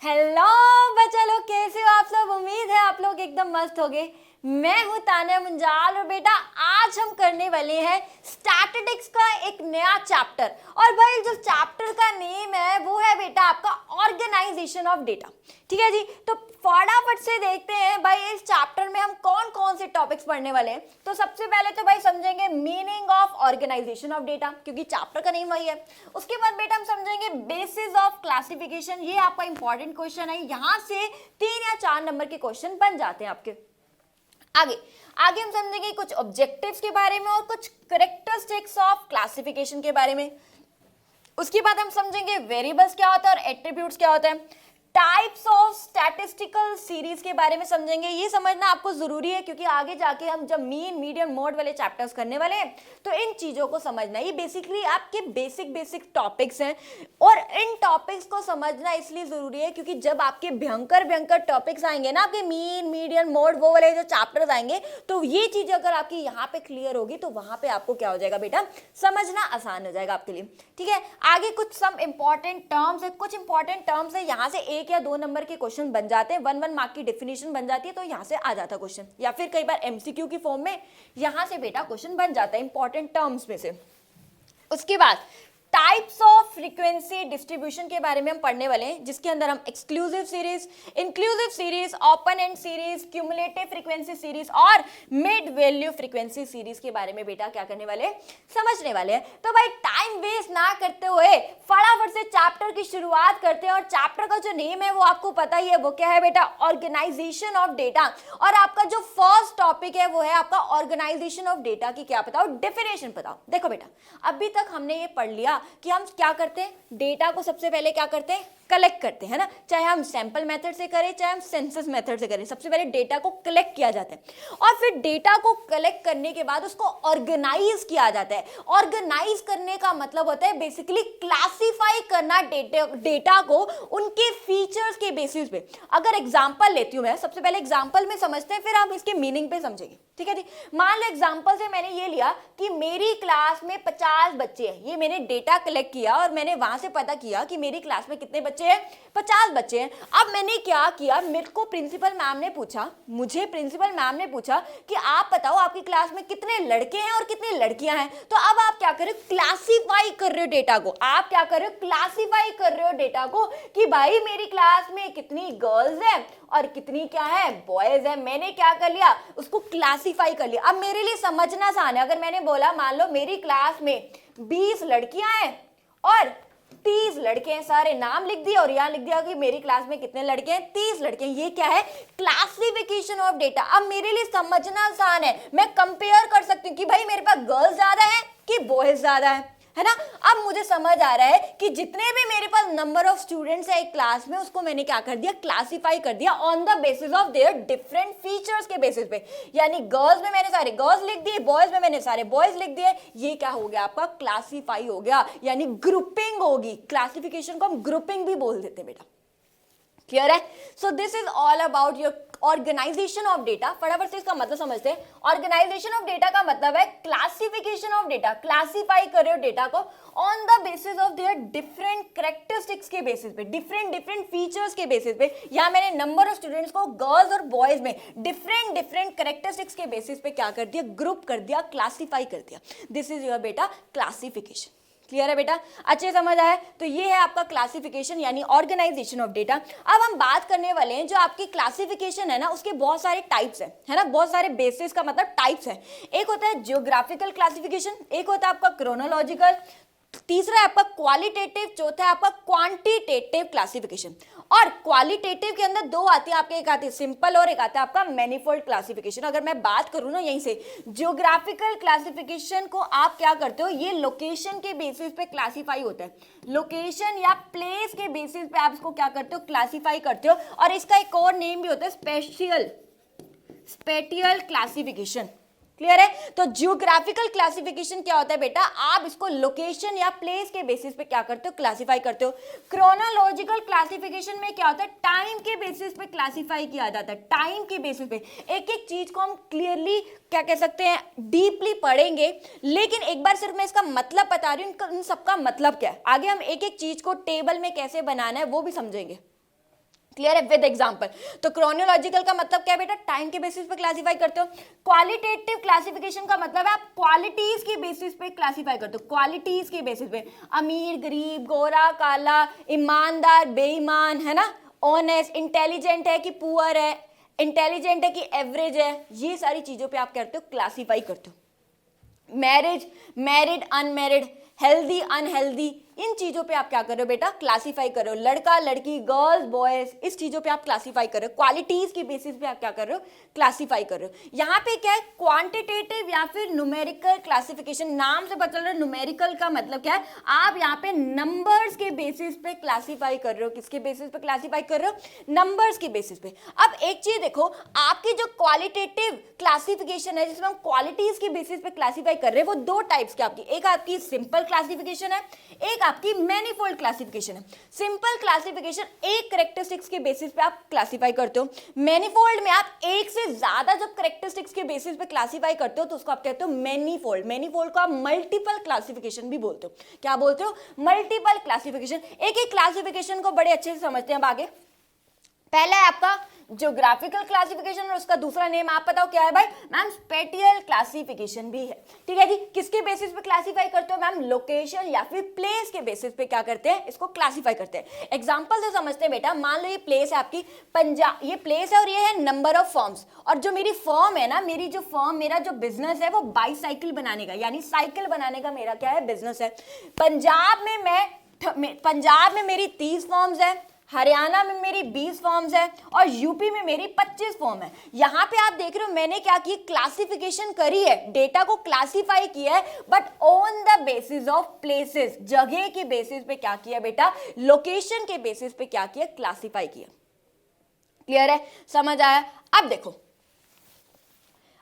Hello बच्चा लोग, कैसे हो आप सब। उम्मीद है आप लोग एकदम मस्त होगे। मैं हूं तान्या मुंजाल और बेटा आज हम करने वाले हैं स्टैटिस्टिक्स का एक नया चैप्टर। और भाई जो चैप्टर का नेम है वो है बेटा आपका ऑर्गेनाइजेशन ऑफ डेटा। ठीक है जी, तो फटाफट से देखते हैं भाई इस चैप्टर में हम कौन कौन से टॉपिक्स पढ़ने वाले हैं। तो सबसे पहले तो भाई समझेंगे meaning of organization of data, क्योंकि चैप्टर का नेम वही है। उसके बाद बेटा हम समझेंगे बेसिस ऑफ क्लासिफिकेशन, ये आपका इंपॉर्टेंट क्वेश्चन है, यहां से 3 या 4 नंबर के क्वेश्चन बन जाते हैं आपके। आगे आगे हम समझेंगे कुछ ऑब्जेक्टिव्स के बारे में और कुछ कैरेक्टरिस्टिक्स ऑफ क्लासिफिकेशन के बारे में। उसके बाद हम समझेंगे वेरिएबल्स क्या होता है और एट्रीब्यूट्स क्या होता है। टाइप्स ऑफ स्टैटिस्टिकल सीरीज के बारे में समझेंगे। ये समझना आपको जरूरी है क्योंकि आगे जाके हम जब मीन मीडियन मोड वाले चैप्टर्स करने वाले हैं तो इन चीजों को समझना। ये बेसिकली आपके बेसिक टॉपिक्स हैं और इन टॉपिक्स को समझना इसलिए जरूरी है क्योंकि जब आपके भयंकर टॉपिक्स आएंगे ना, आपके मीन मीडियन मोड वो वाले जो चैप्टर्स आएंगे, तो ये चीज अगर आपकी यहाँ पे क्लियर होगी तो वहां पे आपको क्या हो जाएगा बेटा, समझना आसान हो जाएगा आपके लिए। ठीक है, आगे कुछ सम इंपॉर्टेंट टर्म्स है, कुछ इंपॉर्टेंट टर्म्स है, यहाँ से 1 या 2 नंबर के क्वेश्चन बन जाते हैं। 1 मार्क की डेफिनेशन बन जाती है तो यहाँ से आ जाता क्वेश्चन, या फिर कई बार एमसीक्यू की फॉर्म में यहाँ से बेटा क्वेश्चन बन जाता है इंपॉर्टेंट टर्म्स में से। उसके बाद टाइप्स ऑफ फ्रीक्वेंसी डिस्ट्रीब्यूशन के बारे में हम पढ़ने वाले हैं, जिसके अंदर हम exclusive series, inclusive series, open and series, cumulative frequency series और मिड वैल्यू फ्रीक्वेंसी सीरीज के बारे में बेटा क्या करने वाले, समझने वाले हैं। तो भाई टाइम वेस्ट ना करते हुए फटाफट से चैप्टर की शुरुआत करते हैं। और चैप्टर का जो नेम है वो आपको पता ही है, वो क्या है बेटा, ऑर्गेनाइजेशन ऑफ डेटा। और आपका जो फर्स्ट टॉपिक है वो है आपका ऑर्गेनाइजेशन ऑफ डेटा की क्या बताओ, डेफिनेशन बताओ। देखो बेटा, अभी तक हमने ये पढ़ लिया कि हम क्या करते हैं, डेटा को सबसे पहले क्या करते हैं, कलेक्ट करते हैं ना। चाहे हम सैंपल मेथड से करें चाहे हम सेंसस मेथड से करें, सबसे पहले डेटा को कलेक्ट किया जाता है और फिर डेटा को कलेक्ट करने के बाद उसको ऑर्गेनाइज किया जाता है। ऑर्गेनाइज करने का मतलब होता है बेसिकली क्लासिफाई करना डेटा को उनके फीचर्स के बेसिस पे। अगर एग्जांपल लेती हूं मैं, सबसे पहले एग्जांपल में समझते हैं फिर हम इसके मीनिंग पे समझेंगे। ठीक है जी, मान लो एग्जांपल से मैंने ये लिया कि मेरी क्लास में 50 बच्चे हैं। ये मैंने डेटा कलेक्ट किया और मैंने वहां से पता किया कि मेरी क्लास में कितने बच्चे हैं, 50 बच्चे हैं। अब मैंने क्या किया, मेरे को प्रिंसिपल मैम ने पूछा, मुझे प्रिंसिपल मैम ने पूछा कि आप बताओ आपकी क्लास में कितने लड़के हैं और कितनी लड़कियां हैं। तो अब आप क्या कर रहे हो, क्लासीफाई कर रहे हो डेटा को। आप क्या कर रहे हो, क्लासीफाई कर रहे हो डेटा को कि भाई मेरी क्लास में कितनी गर्ल्स हैं और कितनी क्या है, बॉयज है। मैंने क्या कर लिया, उसको क्लासीफाई कर लिया। अब मेरे लिए समझना आसान है, अगर मैंने बोला मान लो मेरी क्लास में 20 लड़कियां हैं और 30 लड़के हैं, सारे नाम लिख दिया और यहां लिख दिया कि मेरी क्लास में कितने लड़के हैं, 30 लड़के हैं। ये क्या है, क्लासिफिकेशन ऑफ डेटा। अब मेरे लिए समझना आसान है, मैं कंपेयर कर सकती हूँ कि भाई मेरे पास गर्ल्स ज्यादा है कि बॉयज ज्यादा है ना। अब मुझे समझ आ रहा है कि जितने भी मेरे पास नंबर ऑफ स्टूडेंट्स है एक क्लास में, उसको मैंने क्या कर दिया, क्लासिफाई कर दिया on the basis of their different features के बेसिस पे। यानी गर्ल्स में मैंने सारे गर्ल्स लिख दिए, बॉयज में मैंने सारे बॉयज लिख दिए। ये क्या हो गया, आपका क्लासिफाई हो गया, यानी ग्रुपिंग होगी। क्लासिफिकेशन को हम ग्रुपिंग भी बोल देते हैं बेटा। क्लियर है। So this is all about your organization of data. फटाफट से इसका मतलब समझते हैं। ऑर्गेनाइजेशन ऑफ डेटा का मतलब है क्लासिफिकेशन ऑफ डेटा, क्लासिफाई कर रहे हो डेटा को on the basis of their different characteristics के बेसिस पे, डिफरेंट फीचर्स के बेसिस पे। यहां मैंने नंबर ऑफ स्टूडेंट्स को गर्ल्स और बॉयज में डिफरेंट कैरेक्टरिस्टिक्स के बेसिस पे क्या कर दिया, ग्रुप कर दिया, क्लासिफाई कर दिया। दिस इज योर बेटा क्लासिफिकेशन। क्लियर है बेटा, अच्छे समझ आया। तो ये है आपका क्लासिफिकेशन यानी ऑर्गेनाइजेशन ऑफ डेटा। अब हम बात करने वाले हैं जो आपकी क्लासिफिकेशन है ना, उसके बहुत सारे टाइप्स है ना, बहुत सारे बेसिस का मतलब टाइप्स है। एक होता है जियोग्राफिकल क्लासिफिकेशन, एक होता है आपका क्रोनोलॉजिकल, तीसरा है आपका क्वालिटेटिव, चौथा है आपका क्वांटिटेटिव क्लासिफिकेशन। और क्वालिटेटिव के अंदर 2 आती है आपके, एक आती है सिंपल और एक आता है आपका मैनिफोल्ड क्लासिफिकेशन। अगर मैं बात करूं ना यहीं से, जियोग्राफिकल क्लासिफिकेशन को आप क्या करते हो, ये लोकेशन के बेसिस पे क्लासिफाई होता है। लोकेशन या प्लेस के बेसिस पे आप इसको क्या करते हो, क्लासिफाई करते हो। और इसका एक और नेम भी होता है स्पेटियल क्लासिफिकेशन। क्लियर है। तो जियोग्राफिकल क्लासिफिकेशन क्या होता है बेटा, आप इसको लोकेशन या प्लेस के बेसिस पे क्या करते हो, क्लासिफाई करते हो। क्रोनोलॉजिकल क्लासिफिकेशन में क्या होता है, टाइम के बेसिस पे क्लासिफाई किया जाता है। टाइम के बेसिस पे एक एक चीज को हम क्लियरली क्या कह सकते हैं, डीपली पढ़ेंगे। लेकिन एक बार सिर्फ मैं इसका मतलब बता रही हूं, इन सबका मतलब क्या है। आगे हम एक एक चीज को टेबल में कैसे बनाना है वो भी समझेंगे। क्लियर है, विद एग्जांपल। तो क्रोनोलॉजिकल का मतलब क्या है बेटा, टाइम के बेसिस पे क्लासिफाई करते हो। क्वालिटेटिव क्लासिफिकेशन का मतलब है आप क्वालिटीज के बेसिस पे क्लासिफाई करते हो, क्वालिटीज के बेसिस पे, अमीर गरीब, गोरा काला, ईमानदार बेईमान, है ना, ऑनेस्ट, इंटेलिजेंट है कि पुअर है, इंटेलिजेंट है कि एवरेज है, ये सारी चीजों पे आप करते हो क्लासिफाई करते हो। Marriage, married unmarried, healthy unhealthy, इन चीजों पे आप क्या कर रहे हो बेटा, क्लासिफाई कर रहे हो। लड़का लड़की, गर्ल्स बॉयज, इस चीजों पे आप क्लासिफाई कर रहे हो, क्वालिटीज के बेसिस पे आप क्या कर रहे हो, क्लासिफाई कर रहे हो। यहाँ पे क्या है, क्वांटिटेटिव या फिर न्यूमेरिकल क्लासिफिकेशन, नाम से पता चल रहा है न्यूमेरिकल का मतलब क्या है, आप यहाँ पे नंबर्स के बेसिस पे क्लासिफाई कर रहे हो। किसके बेसिस पे क्लासिफाई कर रहे हो, नंबर्स के बेसिस पे। अब एक चीज देखो, आपकी जो क्वालिटेटिव क्लासिफिकेशन है जिसमें हम क्वालिटीज के बेसिस पे क्लासिफाई कर रहे हैं, वो दो टाइप्स की आपकी, एक आपकी सिंपल क्लासिफिकेशन है, एक आपकी मैनीफोल्ड क्लासिफिकेशन है। सिंपल क्लासिफिकेशन एक कैरेक्टरिस्टिक्स के बेसिस पे आप क्लासिफाई करते हो, मैनीफोल्ड में आप एक से ज्यादा जब कैरेक्टरिस्टिक्स के बेसिस पे क्लासिफाई करते हो तो उसको आप कहते हो मैनीफोल्ड। मैनीफोल्ड को आप मल्टीपल क्लासिफिकेशन भी बोलते हो। क्या बोलते हो, मल्टीपल क्लासिफिकेशन। एक एक क्लासिफिकेशन को बड़े अच्छे से समझते हैं। अब आगे पहला है आपका ज्योग्राफिकल क्लासिफिकेशन और उसका दूसरा नेम आप बताओ क्या है भाई, मैम स्पेटियल क्लासिफिकेशन भी है। ठीक है जी, किसके बेसिस पे क्लासिफाई करते हो मैम, लोकेशन या फिर प्लेस के बेसिस पे क्या करते हैं, इसको क्लासिफाई करते हैं। एग्जांपल से समझते हैं बेटा, मान लो ये प्लेस है आपकी पंजाब, ये प्लेस है और ये है नंबर ऑफ फर्म्स, और जो मेरी फर्म है ना, मेरी जो फर्म, मेरा जो बिजनेस है वो बाईसाइकिल बनाने का, यानी साइकिल बनाने का मेरा क्या है, बिजनेस है। पंजाब में मेरी 30 फर्म्स है, हरियाणा में मेरी 20 फॉर्म्स है और यूपी में मेरी 25 फॉर्म है। यहां पे आप देख रहे हो मैंने क्या की, क्लासिफिकेशन करी है, डेटा को क्लासिफाई किया है, but on the basis of places, जगह के बेसिस पे क्या किया बेटा, लोकेशन के बेसिस पे क्या किया, क्लासिफाई किया। क्लियर है, समझ आया। अब देखो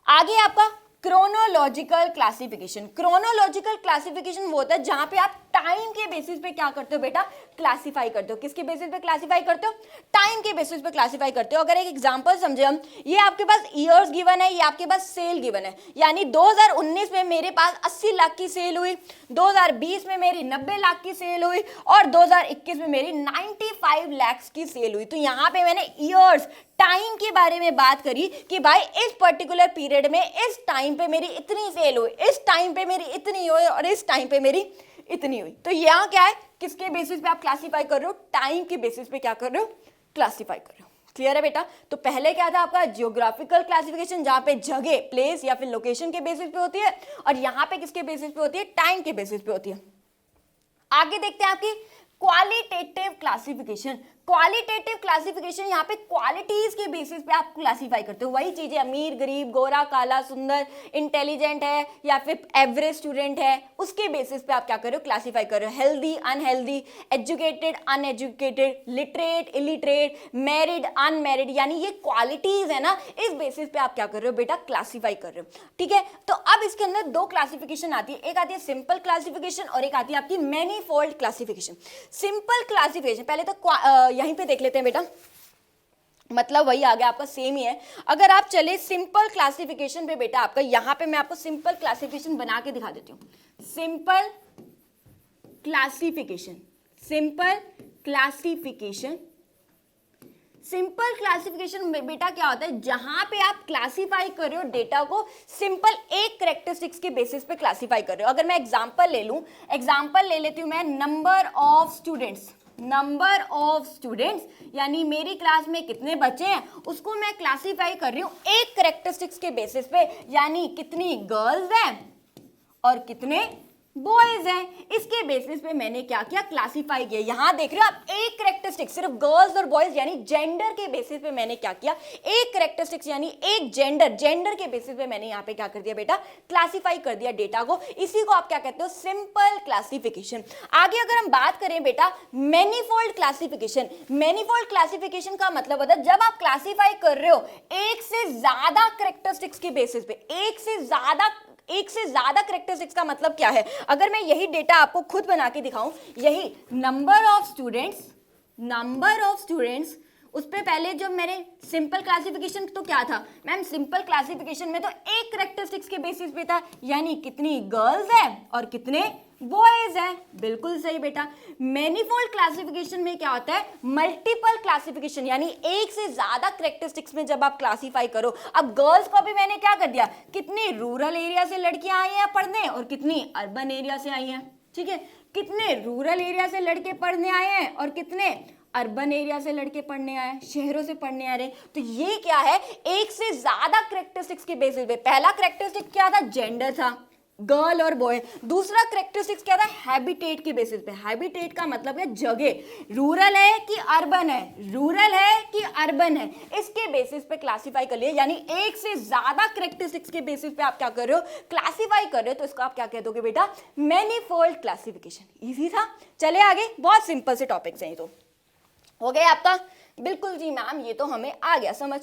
आगे आपका क्रोनोलॉजिकल क्लासिफिकेशन। क्रोनोलॉजिकल क्लासिफिकेशन वो होता है जहां पे आप टाइम के बेसिस पे क्या करते हो बेटा, क्लासिफाई करते हो। किसके बेसिस पे क्लासिफाई करते हो, टाइम के बेसिस पे क्लासिफाई करते हो। अगर एक एग्जांपल समझे हम, ये आपके पास ईयर्स गिवन है, ये आपके पास सेल गिवन है, यानी 2019 में मेरे पास 80 लाख की सेल हुई, 2020 में मेरी 90 लाख की सेल हुई और 2021 में मेरी 95 लाख की सेल हुई। तो यहाँ पे मैंने ईयर्स, टाइम के बारे में बात करी कि भाई इस पर्टिकुलर पीरियड में इस टाइम पे मेरी इतनी सेल हुई, इस टाइम पे मेरी इतनी हुई और इस टाइम पे मेरी इतनी हुई। तो यहाँ क्या है, किसके बेसिस पे आप क्लासिफाई कर रहे हो, टाइम के बेसिस पे क्या कर रहे हो, क्लासिफाई कर रहे हो। क्लियर है बेटा। तो पहले क्या था आपका जियोग्राफिकल क्लासिफिकेशन, जहां पे जगह, प्लेस या फिर लोकेशन के बेसिस पे होती है, और यहाँ पे किसके बेसिस पे होती है, टाइम के बेसिस पे होती है। आगे देखते हैं आपकी क्वालिटेटिव क्लासिफिकेशन। क्वालिटेटिव क्लासिफिकेशन, यहाँ पे क्वालिटीज के बेसिस पे आप क्लासिफाई करते हो। वही चीजें, अमीर गरीब, गोरा काला, सुंदर, इंटेलिजेंट है या फिर एवरेज स्टूडेंट है, उसके बेसिस पे आप क्या कर रहे हो, क्लासिफाई कर रहे हो। Healthy unhealthy, educated uneducated, literate illiterate, married unmarried, यानी ये क्वालिटीज है ना, इस बेसिस पे आप क्या कर रहे हो बेटा, क्लासिफाई कर रहे हो। ठीक है, तो अब इसके अंदर दो क्लासिफिकेशन आती है, एक आती है सिंपल क्लासिफिकेशन और एक आती है आपकी मैनीफोल्ड क्लासिफिकेशन। सिंपल क्लासिफिकेशन पहले तो यहीं पे देख लेते हैं बेटा, मतलब वही आ गया आपका, सेम ही है। अगर आप चले सिंपल क्लासिफिकेशन पे बेटा, आपका यहां पे मैं आपको सिंपल क्लासिफिकेशन बना के दिखा देती हूं। Simple classification, simple classification, simple classification में बेटा क्या होता है, जहां पे आप क्लासिफाई कर रहे हो डेटा को, सिंपल एक कैरेक्टरिस्टिक्स के बेसिस पे क्लासिफाई कर रहे हो। अगर मैं एग्जांपल ले लूं, एग्जांपल ले लेती हूं मैं, number of students, number of students यानी मेरी क्लास में कितने बच्चे हैं, उसको मैं क्लासिफाई कर रही हूं एक कैरेक्टरिस्टिक्स के बेसिस पे, यानी कितनी गर्ल्स हैं और कितने बॉयज हैं। इसके बेसिस पे मैंने क्या किया, क्लासिफाई किया। यहां देख रहे हो आप, एक कैरेक्टरिस्टिक, सिर्फ गर्ल्स और बॉयज यानी जेंडर के बेसिस पे मैंने क्या किया, एक कैरेक्टरिस्टिक्स यानी एक जेंडर, जेंडर के बेसिस पे मैंने यहां पे क्या कर दिया बेटा, क्लासिफाई कर दिया डेटा को। इसी को आप क्या कहते हो, सिंपल क्लासिफिकेशन। आगे अगर हम बात करें बेटा मैनीफोल्ड क्लासिफिकेशन, मैनीफोल्ड क्लासिफिकेशन का मतलब होता है जब आप क्लासिफाई कर रहे हो एक से ज्यादा कैरेक्टरिस्टिक्स के बेसिस पे, एक से ज्यादा कैरेक्टरिस्टिक्स का मतलब क्या है, अगर मैं यही डेटा आपको खुद बना के दिखाऊं, यही नंबर ऑफ स्टूडेंट्स, उस पे पहले जो मेरे सिंपल क्लासिफिकेशन तो क्या था मैम, सिंपल क्लासिफिकेशन में तो एक कैरेक्टरिस्टिक्स के बेसिस पे था, यानी कितनी गर्ल्स है और कितने बॉयज है, बिल्कुल सही बेटा। मैनीफोल्ड क्लासिफिकेशन में क्या होता है, मल्टीपल क्लासिफिकेशन, यानी एक से ज्यादा कैरेक्टरिस्टिक्स में जब आप क्लासिफाई करो। अब गर्ल्स को भी मैंने क्या कर दिया, कितनी रूरल एरिया से लड़कियां आई हैं पढ़ने और कितनी अर्बन एरिया से आई हैं, ठीक है, कितने रूरल एरिया से लड़के पढ़ने आए हैं और कितने अर्बन एरिया से लड़के पढ़ने आए, शहरों से पढ़ने आ रहे। तो ये क्या है, एक से ज्यादा कैरेक्टरिस्टिक्स के बेसिस पे। पहला कैरेक्टरिस्टिक क्या था, जेंडर था, गर्ल और बॉय। दूसरा कैरेक्टरिस्टिक्स क्या था, हैबिटेट के बेसिस पे। हैबिटेट का मतलब है जगह, रूरल है कि अर्बन है, रूरल है कि अर्बन है, इसके बेसिस पे क्लासिफाई कर लिए। यानी एक से ज्यादा कैरेक्टरिस्टिक्स के बेसिस पे आप क्या कर रहे हो, क्लासिफाई कर रहे हो। तो इसको आप क्या कह दोगे बेटा, मैनीफोल्ड क्लासिफिकेशन। इजी था। चले आगे, बहुत सिंपल से टॉपिक्स हैं ये तो। हो गया आपका, बिल्कुल जी मैम, ये तो हमें आ गया समझ।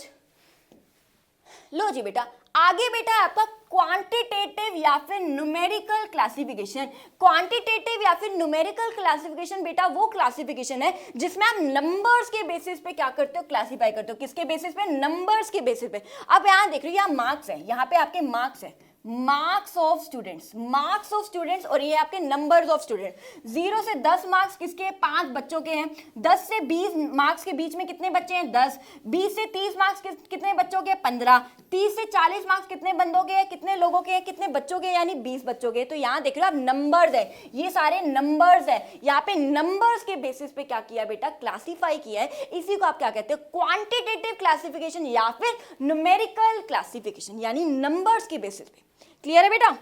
लो जी बेटा, आगे बेटा आपका क्वांटिटेटिव या फिर न्यूमेरिकल क्लासिफिकेशन। क्वांटिटेटिव या फिर न्यूमेरिकल क्लासिफिकेशन बेटा वो क्लासिफिकेशन है जिसमें आप नंबर्स के बेसिस पे क्या करते हो, क्लासिफाई करते हो। किसके बेसिस पे, नंबर्स के बेसिस पे। अब यहाँ देख रहे हो, यहाँ मार्क्स है, यहाँ पे आपके मार्क्स है, marks of students, marks of students, और ये आपके नंबर्स ऑफ स्टूडेंट। 0 से 10 मार्क्स किसके, 5 बच्चों के हैं। 10 से 20 मार्क्स के बीच में कितने बच्चे हैं, 10। 20 से 30 मार्क्स कितने बच्चों के, 15। 30 से 40 मार्क्स कितने बंदों के हैं, कितने लोगों के हैं, कितने बच्चों के, यानी 20 बच्चों के। तो यहाँ देख रहे हो आप, नंबर्स है, ये सारे नंबर्स है। यहाँ पे नंबर्स के बेसिस पे क्या किया बेटा, क्लासीफाई किया है। इसी को आप क्या कहते हैं, क्वांटिटेटिव क्लासिफिकेशन या फिर न्यूमेरिकल क्लासिफिकेशन, यानी नंबर्स के बेसिस पे। क्लियर है बेटा।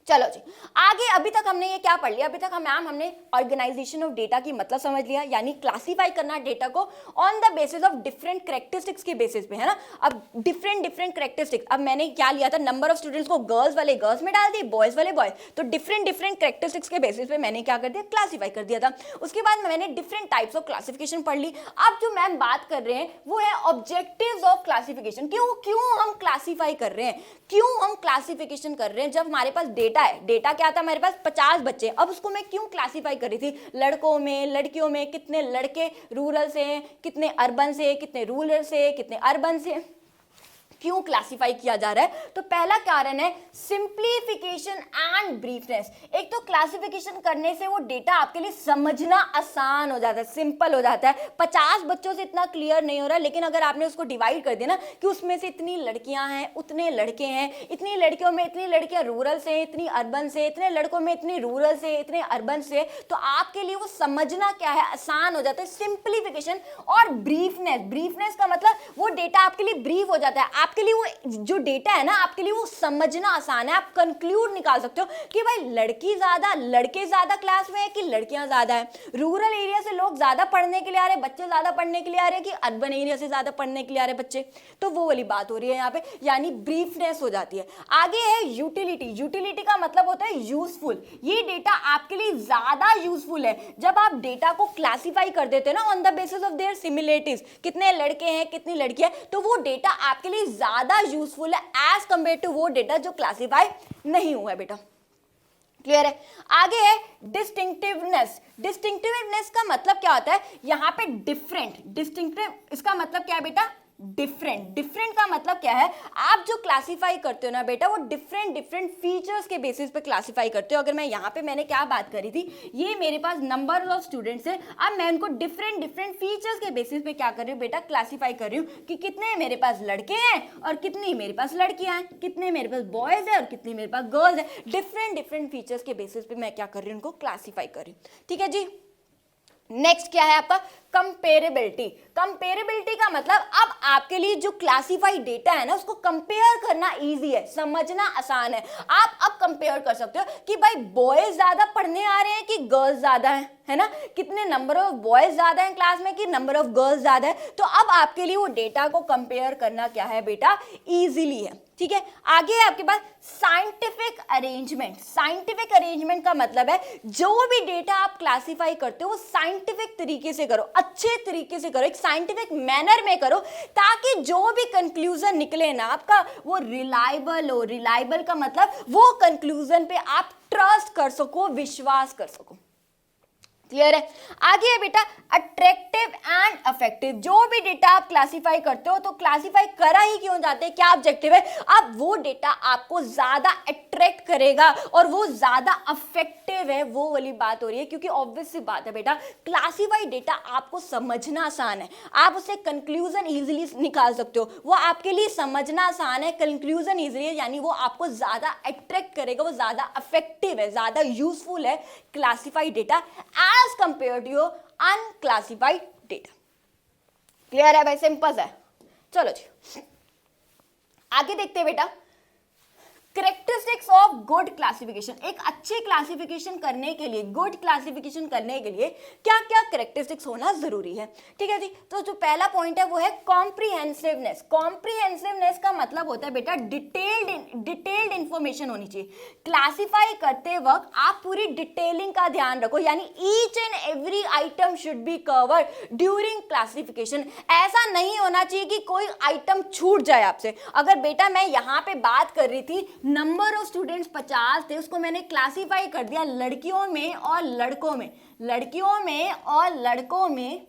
चलो जी आगे, अभी तक हमने ये क्या पढ़ लिया, अभी तक हमने ऑर्गेनाइजेशन ऑफ डेटा की मतलब समझ लिया, यानी क्लासिफाई करना डेटा को on the basis of different characteristics के बेसिस पे, है ना। अब डिफरेंट कैरेक्टरिस्टिक्स, अब मैंने क्या लिया था, नंबर ऑफ स्टूडेंट्स को गर्ल्स वाले गर्ल्स में डाल दी, बॉयज वाले बॉय। तो डिफरेंट कैरेक्टरिस्टिक्स के बेसिस पे मैंने क्या कर दिया, क्लासिफाई कर दिया था। उसके बाद मैंने डिफरेंट टाइप्स ऑफ क्लासिफिकेशन पढ़ ली। अब जो मैम बात कर रहे हैं वो है ऑब्जेक्टिव्स ऑफ क्लासिफिकेशन। क्यों हम क्लासिफाई कर रहे हैं, क्यों हम क्लासिफिकेशन कर रहे हैं। जब हमारे पास डेटा है, डेटा क्या था, मेरे पास 50 बच्चे, अब उसको मैं क्यों क्लासिफाई कर रही थी, लड़कों में, लड़कियों में, कितने लड़के रूरल से हैं, कितने अर्बन से, कितने रूरल से, कितने अर्बन से, क्यों क्लासिफाई किया जा रहा है। तो पहला कारण है सिंप्लीफिकेशन एंड ब्रीफनेस। एक तो क्लासिफिकेशन करने से वो डेटा आपके लिए समझना आसान हो जाता है, सिंपल हो जाता है। 50 बच्चों से इतना क्लियर नहीं हो रहा, लेकिन अगर आपने उसको डिवाइड कर दिया ना कि उसमें से इतनी लड़कियां हैं, उतने लड़के हैं, इतनी लड़कियों में इतनी लड़कियां रूरल से, इतनी अर्बन से, इतने लड़कों में इतनी रूरल से, इतने अर्बन से, तो आपके लिए वो समझना क्या है, आसान हो जाता है। सिंप्लीफिकेशन और ब्रीफनेस, ब्रीफनेस का मतलब वो डेटा आपके लिए ब्रीफ हो जाता है, आपके लिए वो जो डेटा है ना, आपके लिए वो समझना आसान है। आप कंक्लूड निकाल सकते हो कि भाई लड़के ज्यादा क्लास में है कि लड़कियां ज्यादा है, रूरल एरिया से लोग ज्यादा पढ़ने के लिए आ रहे हैं, बच्चे ज्यादा पढ़ने के लिए आ रहे हैं कि अर्बन एरिया से ज्यादा पढ़ने के लिए आ रहे हैं बच्चे। तो वो वाली बात हो रही है यहाँ पे, यानी ब्रीफनेस हो जाती है। आगे है यूटिलिटी। यूटिलिटी का मतलब होता है यूजफुल। ये डेटा आपके लिए ज्यादा यूजफुल है जब आप डेटा को क्लासिफाई कर देते हैं ना on the basis of their similarities, कितने लड़के हैं, कितनी लड़कियां, तो वो डेटा आपके लिए ज्यादा यूजफुल है एज कंपेयर टू वो डेटा जो क्लासिफाई नहीं हुआ है बेटा। क्लियर है। आगे है डिस्टिंक्टिवनेस। डिस्टिंक्टिवनेस का मतलब क्या होता है, यहां पे डिफरेंट, डिस्टिंक्टिव इसका मतलब क्या है बेटा, डिफरेंट। डिफरेंट का मतलब क्या है, आप जो क्लासिफाई करते हो ना बेटा, वो डिफरेंट फीचर्स के बेसिस पे क्लासिफाई करते हो। अगर मैं यहाँ पे मैंने क्या बात करी थी, ये मेरे पास नंबर ऑफ स्टूडेंट्स है, अब मैं उनको डिफरेंट फीचर्स के बेसिस पे क्या कर रही हूँ बेटा, क्लासिफाई कर रही हूँ कि कितने मेरे पास लड़के हैं और कितनी मेरे पास लड़कियां हैं, कितने मेरे पास बॉयज है और कितनी मेरे पास गर्ल्स है। डिफरेंट फीचर्स के बेसिस पे मैं क्या कर रही हूँ, उनको क्लासिफाई कर रही हूँ। ठीक है जी। नेक्स्ट क्या है आपका, कंपेरेबिलिटी। कंपेरेबिलिटी का मतलब अब आपके लिए जो क्लासिफाइड डेटा है ना, उसको कंपेयर करना इजी है, समझना आसान है। आप अब कंपेयर कर सकते हो कि भाई बॉयज ज्यादा पढ़ने आ रहे हैं कि गर्ल्स ज्यादा है ना, कितने नंबर ऑफ बॉयज ज्यादा हैं क्लास में कि नंबर ऑफ गर्ल्स ज्यादा है। तो अब आपके लिए वो डेटा को कंपेयर करना क्या है बेटा, इजीली है। ठीक है। आगे है आपके पास साइंटिफिक अरेंजमेंट। साइंटिफिक अरेंजमेंट का मतलब है जो भी डेटा आप क्लासिफाई करते हो वो साइंटिफिक तरीके से करो, अच्छे तरीके से करो, एक साइंटिफिक मैनर में करो, ताकि जो भी कंक्लूजन निकले ना आपका वो रिलायबल हो। रिलायबल का मतलब वो कंक्लूजन पे आप ट्रस्ट कर सको, विश्वास कर सको। क्लियर है। आगे है बेटा अट्रैक्टिव एंड अफेक्टिव। जो भी डेटा आप क्लासिफाई करते हो तो क्लासिफाई करा ही क्यों जाते हैं, क्या ऑब्जेक्टिव है, अब वो डेटा आपको ज्यादा अट्रैक्ट करेगा और वो ज्यादा अफेक्टिव है, वो वाली बात हो रही है। क्योंकि ऑब्वियस सी बात है बेटा, क्लासिफाइड डेटा आपको समझना आसान है, आप उससे कंक्लूजन इजीली निकाल सकते हो, वो आपके लिए समझना आसान है, कंक्लूजन इजीली है, यानी वो आपको ज्यादा अट्रैक्ट करेगा, वो ज्यादा अफेक्टिव है, ज्यादा यूजफुल है classified data as compared to your unclassified data। Clear है भाई, सिंपल है। चलो जी आगे देखते हैं बेटा, कैरेक्टरिस्टिक्स ऑफ गुड क्लासिफिकेशन। एक अच्छे क्लासिफिकेशन करने के लिए, गुड क्लासिफिकेशन करने के लिए क्या क्या कैरेक्टरिस्टिक्स होना जरूरी है। ठीक है जी, तो जो पहला पॉइंट है वो है कॉम्प्रिहेंसिवनेस। कॉम्प्रिहेंसिवनेस का मतलब होता है बेटा डिटेल्ड इंफॉर्मेशन होनी चाहिए। क्लासिफाई करते वक्त आप पूरी डिटेलिंग का ध्यान रखो, यानी each and every item should be covered during classification. ऐसा नहीं होना चाहिए कि कोई आइटम छूट जाए आपसे। अगर बेटा मैं यहाँ पे बात कर रही थी, नंबर ऑफ स्टूडेंट्स 50 थे, उसको मैंने क्लासिफाई कर दिया लड़कियों में और लड़कों में, लड़कियों में और लड़कों में।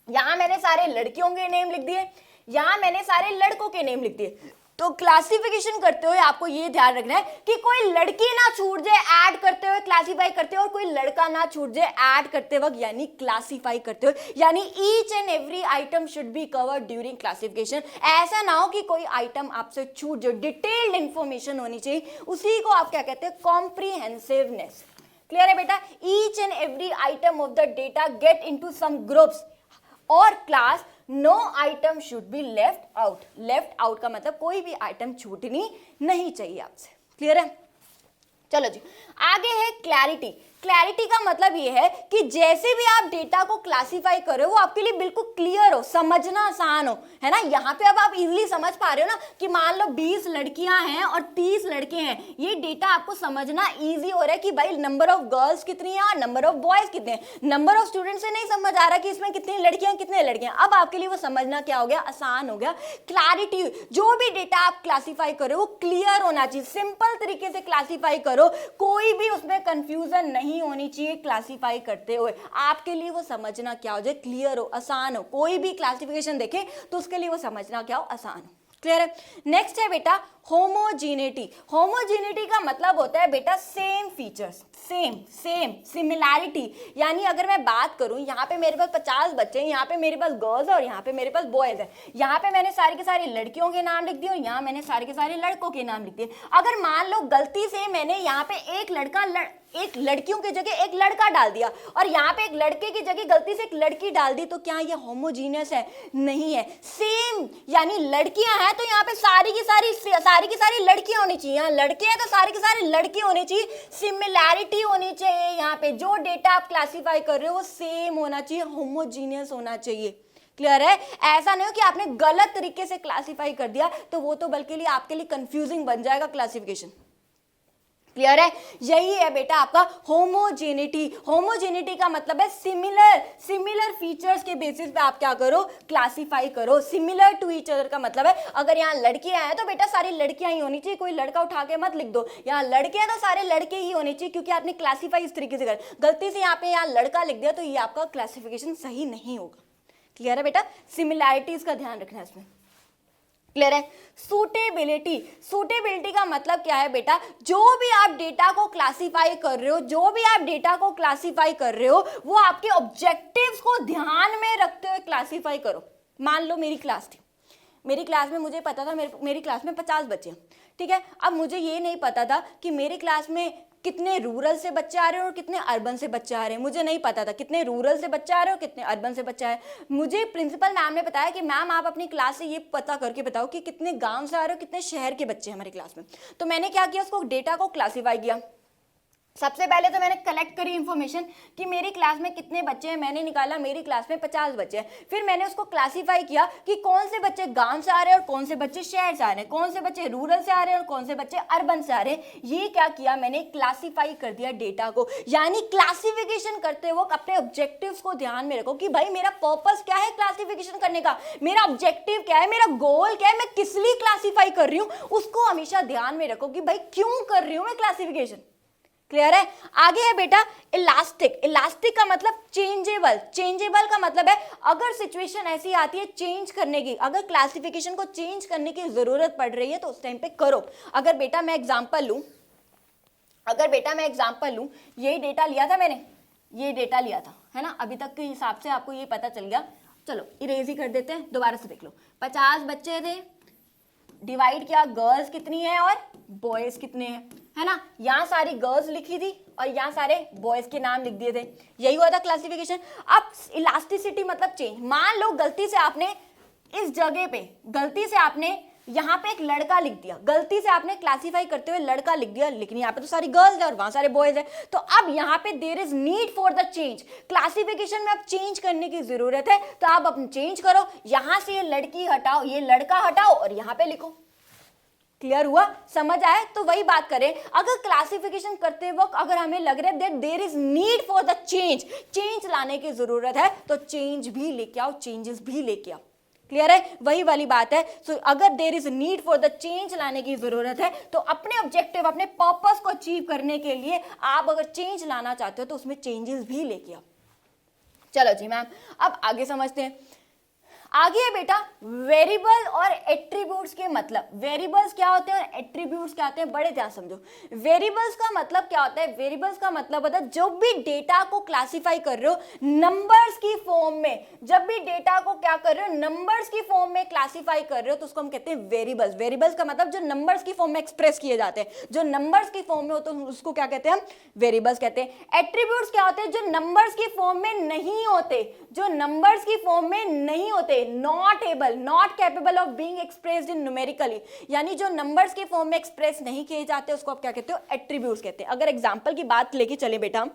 यहां मैंने सारे लड़कियों के नेम लिख दिए, यहां मैंने सारे लड़कों के नेम लिख दिए। तो क्लासिफिकेशन करते हुए आपको ये ध्यान रखना है कि कोई लड़की ना छूट जाए ऐड करते हुए, क्लासिफाई करते हुए, और कोई लड़का ना छूट जाए ऐड करते वक्त, यानी क्लासिफाई करते हुए, यानी each and every item should be covered during classification. ऐसा ना हो कि कोई आइटम आपसे छूट जाए, डिटेल्ड इंफॉर्मेशन होनी चाहिए, उसी को आप क्या कहते हैं, कॉम्प्रिहेंसिवनेस। क्लियर है बेटा, each and every item of the data get into some groups और class, no item should be left out. Left out का मतलब कोई भी आइटम छूटनी नहीं चाहिए आपसे। क्लियर है। चलो जी आगे है क्लैरिटी। क्लैरिटी का मतलब ये है कि जैसे भी आप डेटा को क्लासिफाई कर रहे हो वो आपके लिए बिल्कुल क्लियर हो, समझना आसान हो, है ना। यहाँ पे अब आप इजीली समझ पा रहे हो ना कि मान लो 20 लड़कियां हैं और 30 लड़के हैं, ये डेटा आपको समझना इजी हो रहा है कि भाई नंबर ऑफ गर्ल्स कितनी है और नंबर ऑफ बॉयज कितने हैं। नंबर ऑफ स्टूडेंट से नहीं समझ आ रहा कि इसमें कितनी लड़कियां कितने लड़के हैं, अब आपके लिए वो समझना क्या हो गया, आसान हो गया। क्लैरिटी, जो भी डेटा आप क्लासिफाई करो वो क्लियर होना चाहिए, सिंपल तरीके से क्लासिफाई करो, कोई भी उसमें कंफ्यूजन नहीं होनी चाहिए। क्लासिफाई करते हुए आपके लिए वो समझना क्या हो जाए, क्लियर हो, आसान हो। कोई भी क्लासिफिकेशन देखे तो उसके लिए वो समझना क्या हो, आसान हो। क्लियर है। नेक्स्ट है बेटा होमोजीनिटी। होमोजीनिटी का मतलब होता है बेटा सेम फीचर्स, सेम सिमिलैरिटी। यानी अगर मैं बात करूं, यहाँ पे मेरे पास 50 बच्चे हैं, यहाँ पे मेरे पास गर्ल्स और यहाँ पे मेरे पास बॉयज है, यहाँ पे मैंने सारी के सारी लड़कियों के नाम लिख दिए और यहाँ मैंने सारे के सारे लड़कों के नाम लिख दिए। अगर मान लो गलती से मैंने यहाँ पे एक लड़कियों की जगह एक लड़का डाल दिया और यहाँ पे एक लड़के की जगह गलती से एक लड़की डाल दी, तो क्या ये होमोजीनियस है? नहीं है। सेम यानी लड़कियां हैं तो यहाँ पे सारी की सारी लड़कियां होनी चाहिए, यहाँ लड़के हैं तो सारे के सारे लड़के होने चाहिए, सिमिलैरिटी होनी चाहिए। यहाँ पे जो डेटा आप क्लासिफाई कर रहे हो वो सेम होना चाहिए, होमोजीनियस होना चाहिए। क्लियर है। ऐसा नहीं हो कि आपने गलत तरीके से क्लासिफाई कर दिया तो वो तो बल्कि आपके लिए कंफ्यूजिंग बन जाएगा क्लासिफिकेशन। क्लियर है। यही है बेटा आपका होमोजेनिटी। होमोजेनिटी का मतलब है सिमिलर फीचर्स के बेसिस पे आप क्या करो, क्लासिफाई करो। सिमिलर टू ईच अदर का मतलब है अगर यहाँ लड़कियां हैं तो बेटा सारी लड़कियां ही होनी चाहिए, कोई लड़का उठा के मत लिख दो। यहाँ लड़के हैं तो सारे लड़के ही होने चाहिए, क्योंकि आपने क्लासिफाई इस तरीके से कर, गलती से यहाँ लड़का लिख दिया तो ये आपका क्लासिफिकेशन सही नहीं होगा। क्लियर है बेटा। सिमिलैरिटीज का ध्यान रखना है इसमें। क्लियर है। सूटेबिलिटी का मतलब क्या है बेटा, जो भी आप डेटा को क्लासिफाई कर रहे हो वो आपके ऑब्जेक्टिव्स को ध्यान में रखते हुए क्लासिफाई करो। मान लो मेरी क्लास थी, मेरी क्लास में मुझे पता था मेरी क्लास में 50 बच्चे हैं, ठीक है। अब मुझे ये नहीं पता था कि मेरी क्लास में कितने रूरल से बच्चे आ रहे हैं और कितने अर्बन से बच्चे आ रहे हैं, मुझे नहीं पता था कितने रूरल से बच्चे आ रहे हैं और कितने अर्बन से बच्चे आ रहे हैं। मुझे प्रिंसिपल मैम ने बताया कि मैम आप अपनी क्लास से ये पता करके बताओ कि कितने गांव से आ रहे हो, कितने शहर के बच्चे हैं हमारी क्लास में। तो मैंने क्या किया, उसको डेटा को क्लासीफाई किया। सबसे पहले तो मैंने कलेक्ट करी इंफॉर्मेशन कि मेरी क्लास में कितने बच्चे हैं, मैंने निकाला मेरी क्लास में 50 बच्चे हैं। फिर मैंने उसको क्लासिफाई किया कि कौन से बच्चे गांव से आ रहे हैं और कौन से बच्चे शहर से आ रहे हैं, कौन से बच्चे रूरल से आ रहे हैं और कौन से बच्चे अर्बन से आ रहे हैं। ये क्या किया, मैंने क्लासिफाई कर दिया डेटा को। यानी क्लासिफिकेशन करते वक्त अपने ऑब्जेक्टिव्स को ध्यान में रखो कि भाई मेरा पर्पस क्या है क्लासिफिकेशन करने का, मेरा ऑब्जेक्टिव क्या है, मेरा गोल क्या है, मैं किस लिए क्लासिफाई कर रही हूँ, उसको हमेशा ध्यान में रखो कि भाई क्यों कर रही हूँ मैं क्लासिफिकेशन। क्लियर है। आगे है बेटा इलास्टिक। इलास्टिक का मतलब चेंजेबल। चेंजेबल का मतलब है अगर सिचुएशन ऐसी आती है चेंज करने की, अगर क्लासिफिकेशन को चेंज करने की जरूरत पड़ रही है तो उस टाइम पे करो। अगर बेटा मैं एग्जांपल लूं, यही डेटा लिया था मैंने, ये डेटा लिया था, है ना, अभी तक के हिसाब से आपको ये पता चल गया। चलो इरेज ही कर देते हैं, दोबारा से देख लो। 50 बच्चे थे, डिवाइड किया, गर्ल्स कितनी है और बॉयज कितने हैं, है ना। यहाँ सारी गर्ल्स लिखी थी और यहाँ सारे बॉयज के नाम लिख दिए थे, यही हुआ था क्लासिफिकेशन। अब इलास्टिसिटी मतलब चेंज। मान लो गलती से आपने इस जगह पे, गलती से आपने यहाँ पे एक लड़का लिख दिया, गलती से आपने क्लासिफाई करते हुए लड़का लिख दिया, लेकिन यहाँ पे तो सारी गर्ल्स है और वहां सारे बॉयज है। तो अब यहाँ पे there is need for the change. Classification में अब चेंज करने की जरूरत है, तो आप अपने चेंज करो। यहां से ये लड़की हटाओ, ये लड़का हटाओ और यहाँ पे लिखो। क्लियर हुआ, समझ आए। तो वही बात करें, अगर क्लासिफिकेशन करते वक्त अगर हमें लग रहा है that there is need for the change, change लाने की जरूरत है, तो चेंज भी लेके आओ, चेंजेस भी लेके आओ। क्लियर है, वही वाली बात है। सो अगर there is need for the change लाने की जरूरत है, तो अपने ऑब्जेक्टिव, अपने पर्पस को अचीव करने के लिए आप अगर चेंज लाना चाहते हो तो उसमें चेंजेस भी लेके आओ। चलो जी मैम, अब आगे समझते हैं। आगे है बेटा वेरिएबल और एट्रीब्यूट्स के मतलब। वेरिएबल्स क्या होते हैं और एट्रीब्यूट्स क्या होते हैं, बड़े ध्यान समझो। वेरिएबल्स का मतलब क्या होता है, वेरिएबल्स का मतलब होता है जो भी डेटा को क्लासिफाई कर रहे हो नंबर्स की फॉर्म में, जब भी डेटा को क्या कर रहे हो नंबर्स की फॉर्म में क्लासिफाई कर रहे हो तो उसको हम कहते हैं वेरिएबल्स। वेरिएबल्स का मतलब जो नंबर्स की फॉर्म में एक्सप्रेस किए जाते हैं, जो नंबर्स की फॉर्म में हो तो उसको क्या कहते हैं हम, वेरिएबल्स कहते हैं। एट्रीब्यूट्स क्या होते हैं, जो नंबर्स की फॉर्म में नहीं होते, जो नंबर्स की फॉर्म में नहीं होते, not able, not capable of being expressed in numerically, यानी जो नंबर्स के फॉर्म में एक्सप्रेस नहीं किए जाते उसको आप क्या कहते हो, एट्रीब्यूट्स कहते हैं। अगर एग्जांपल की बात लेके चले बेटा,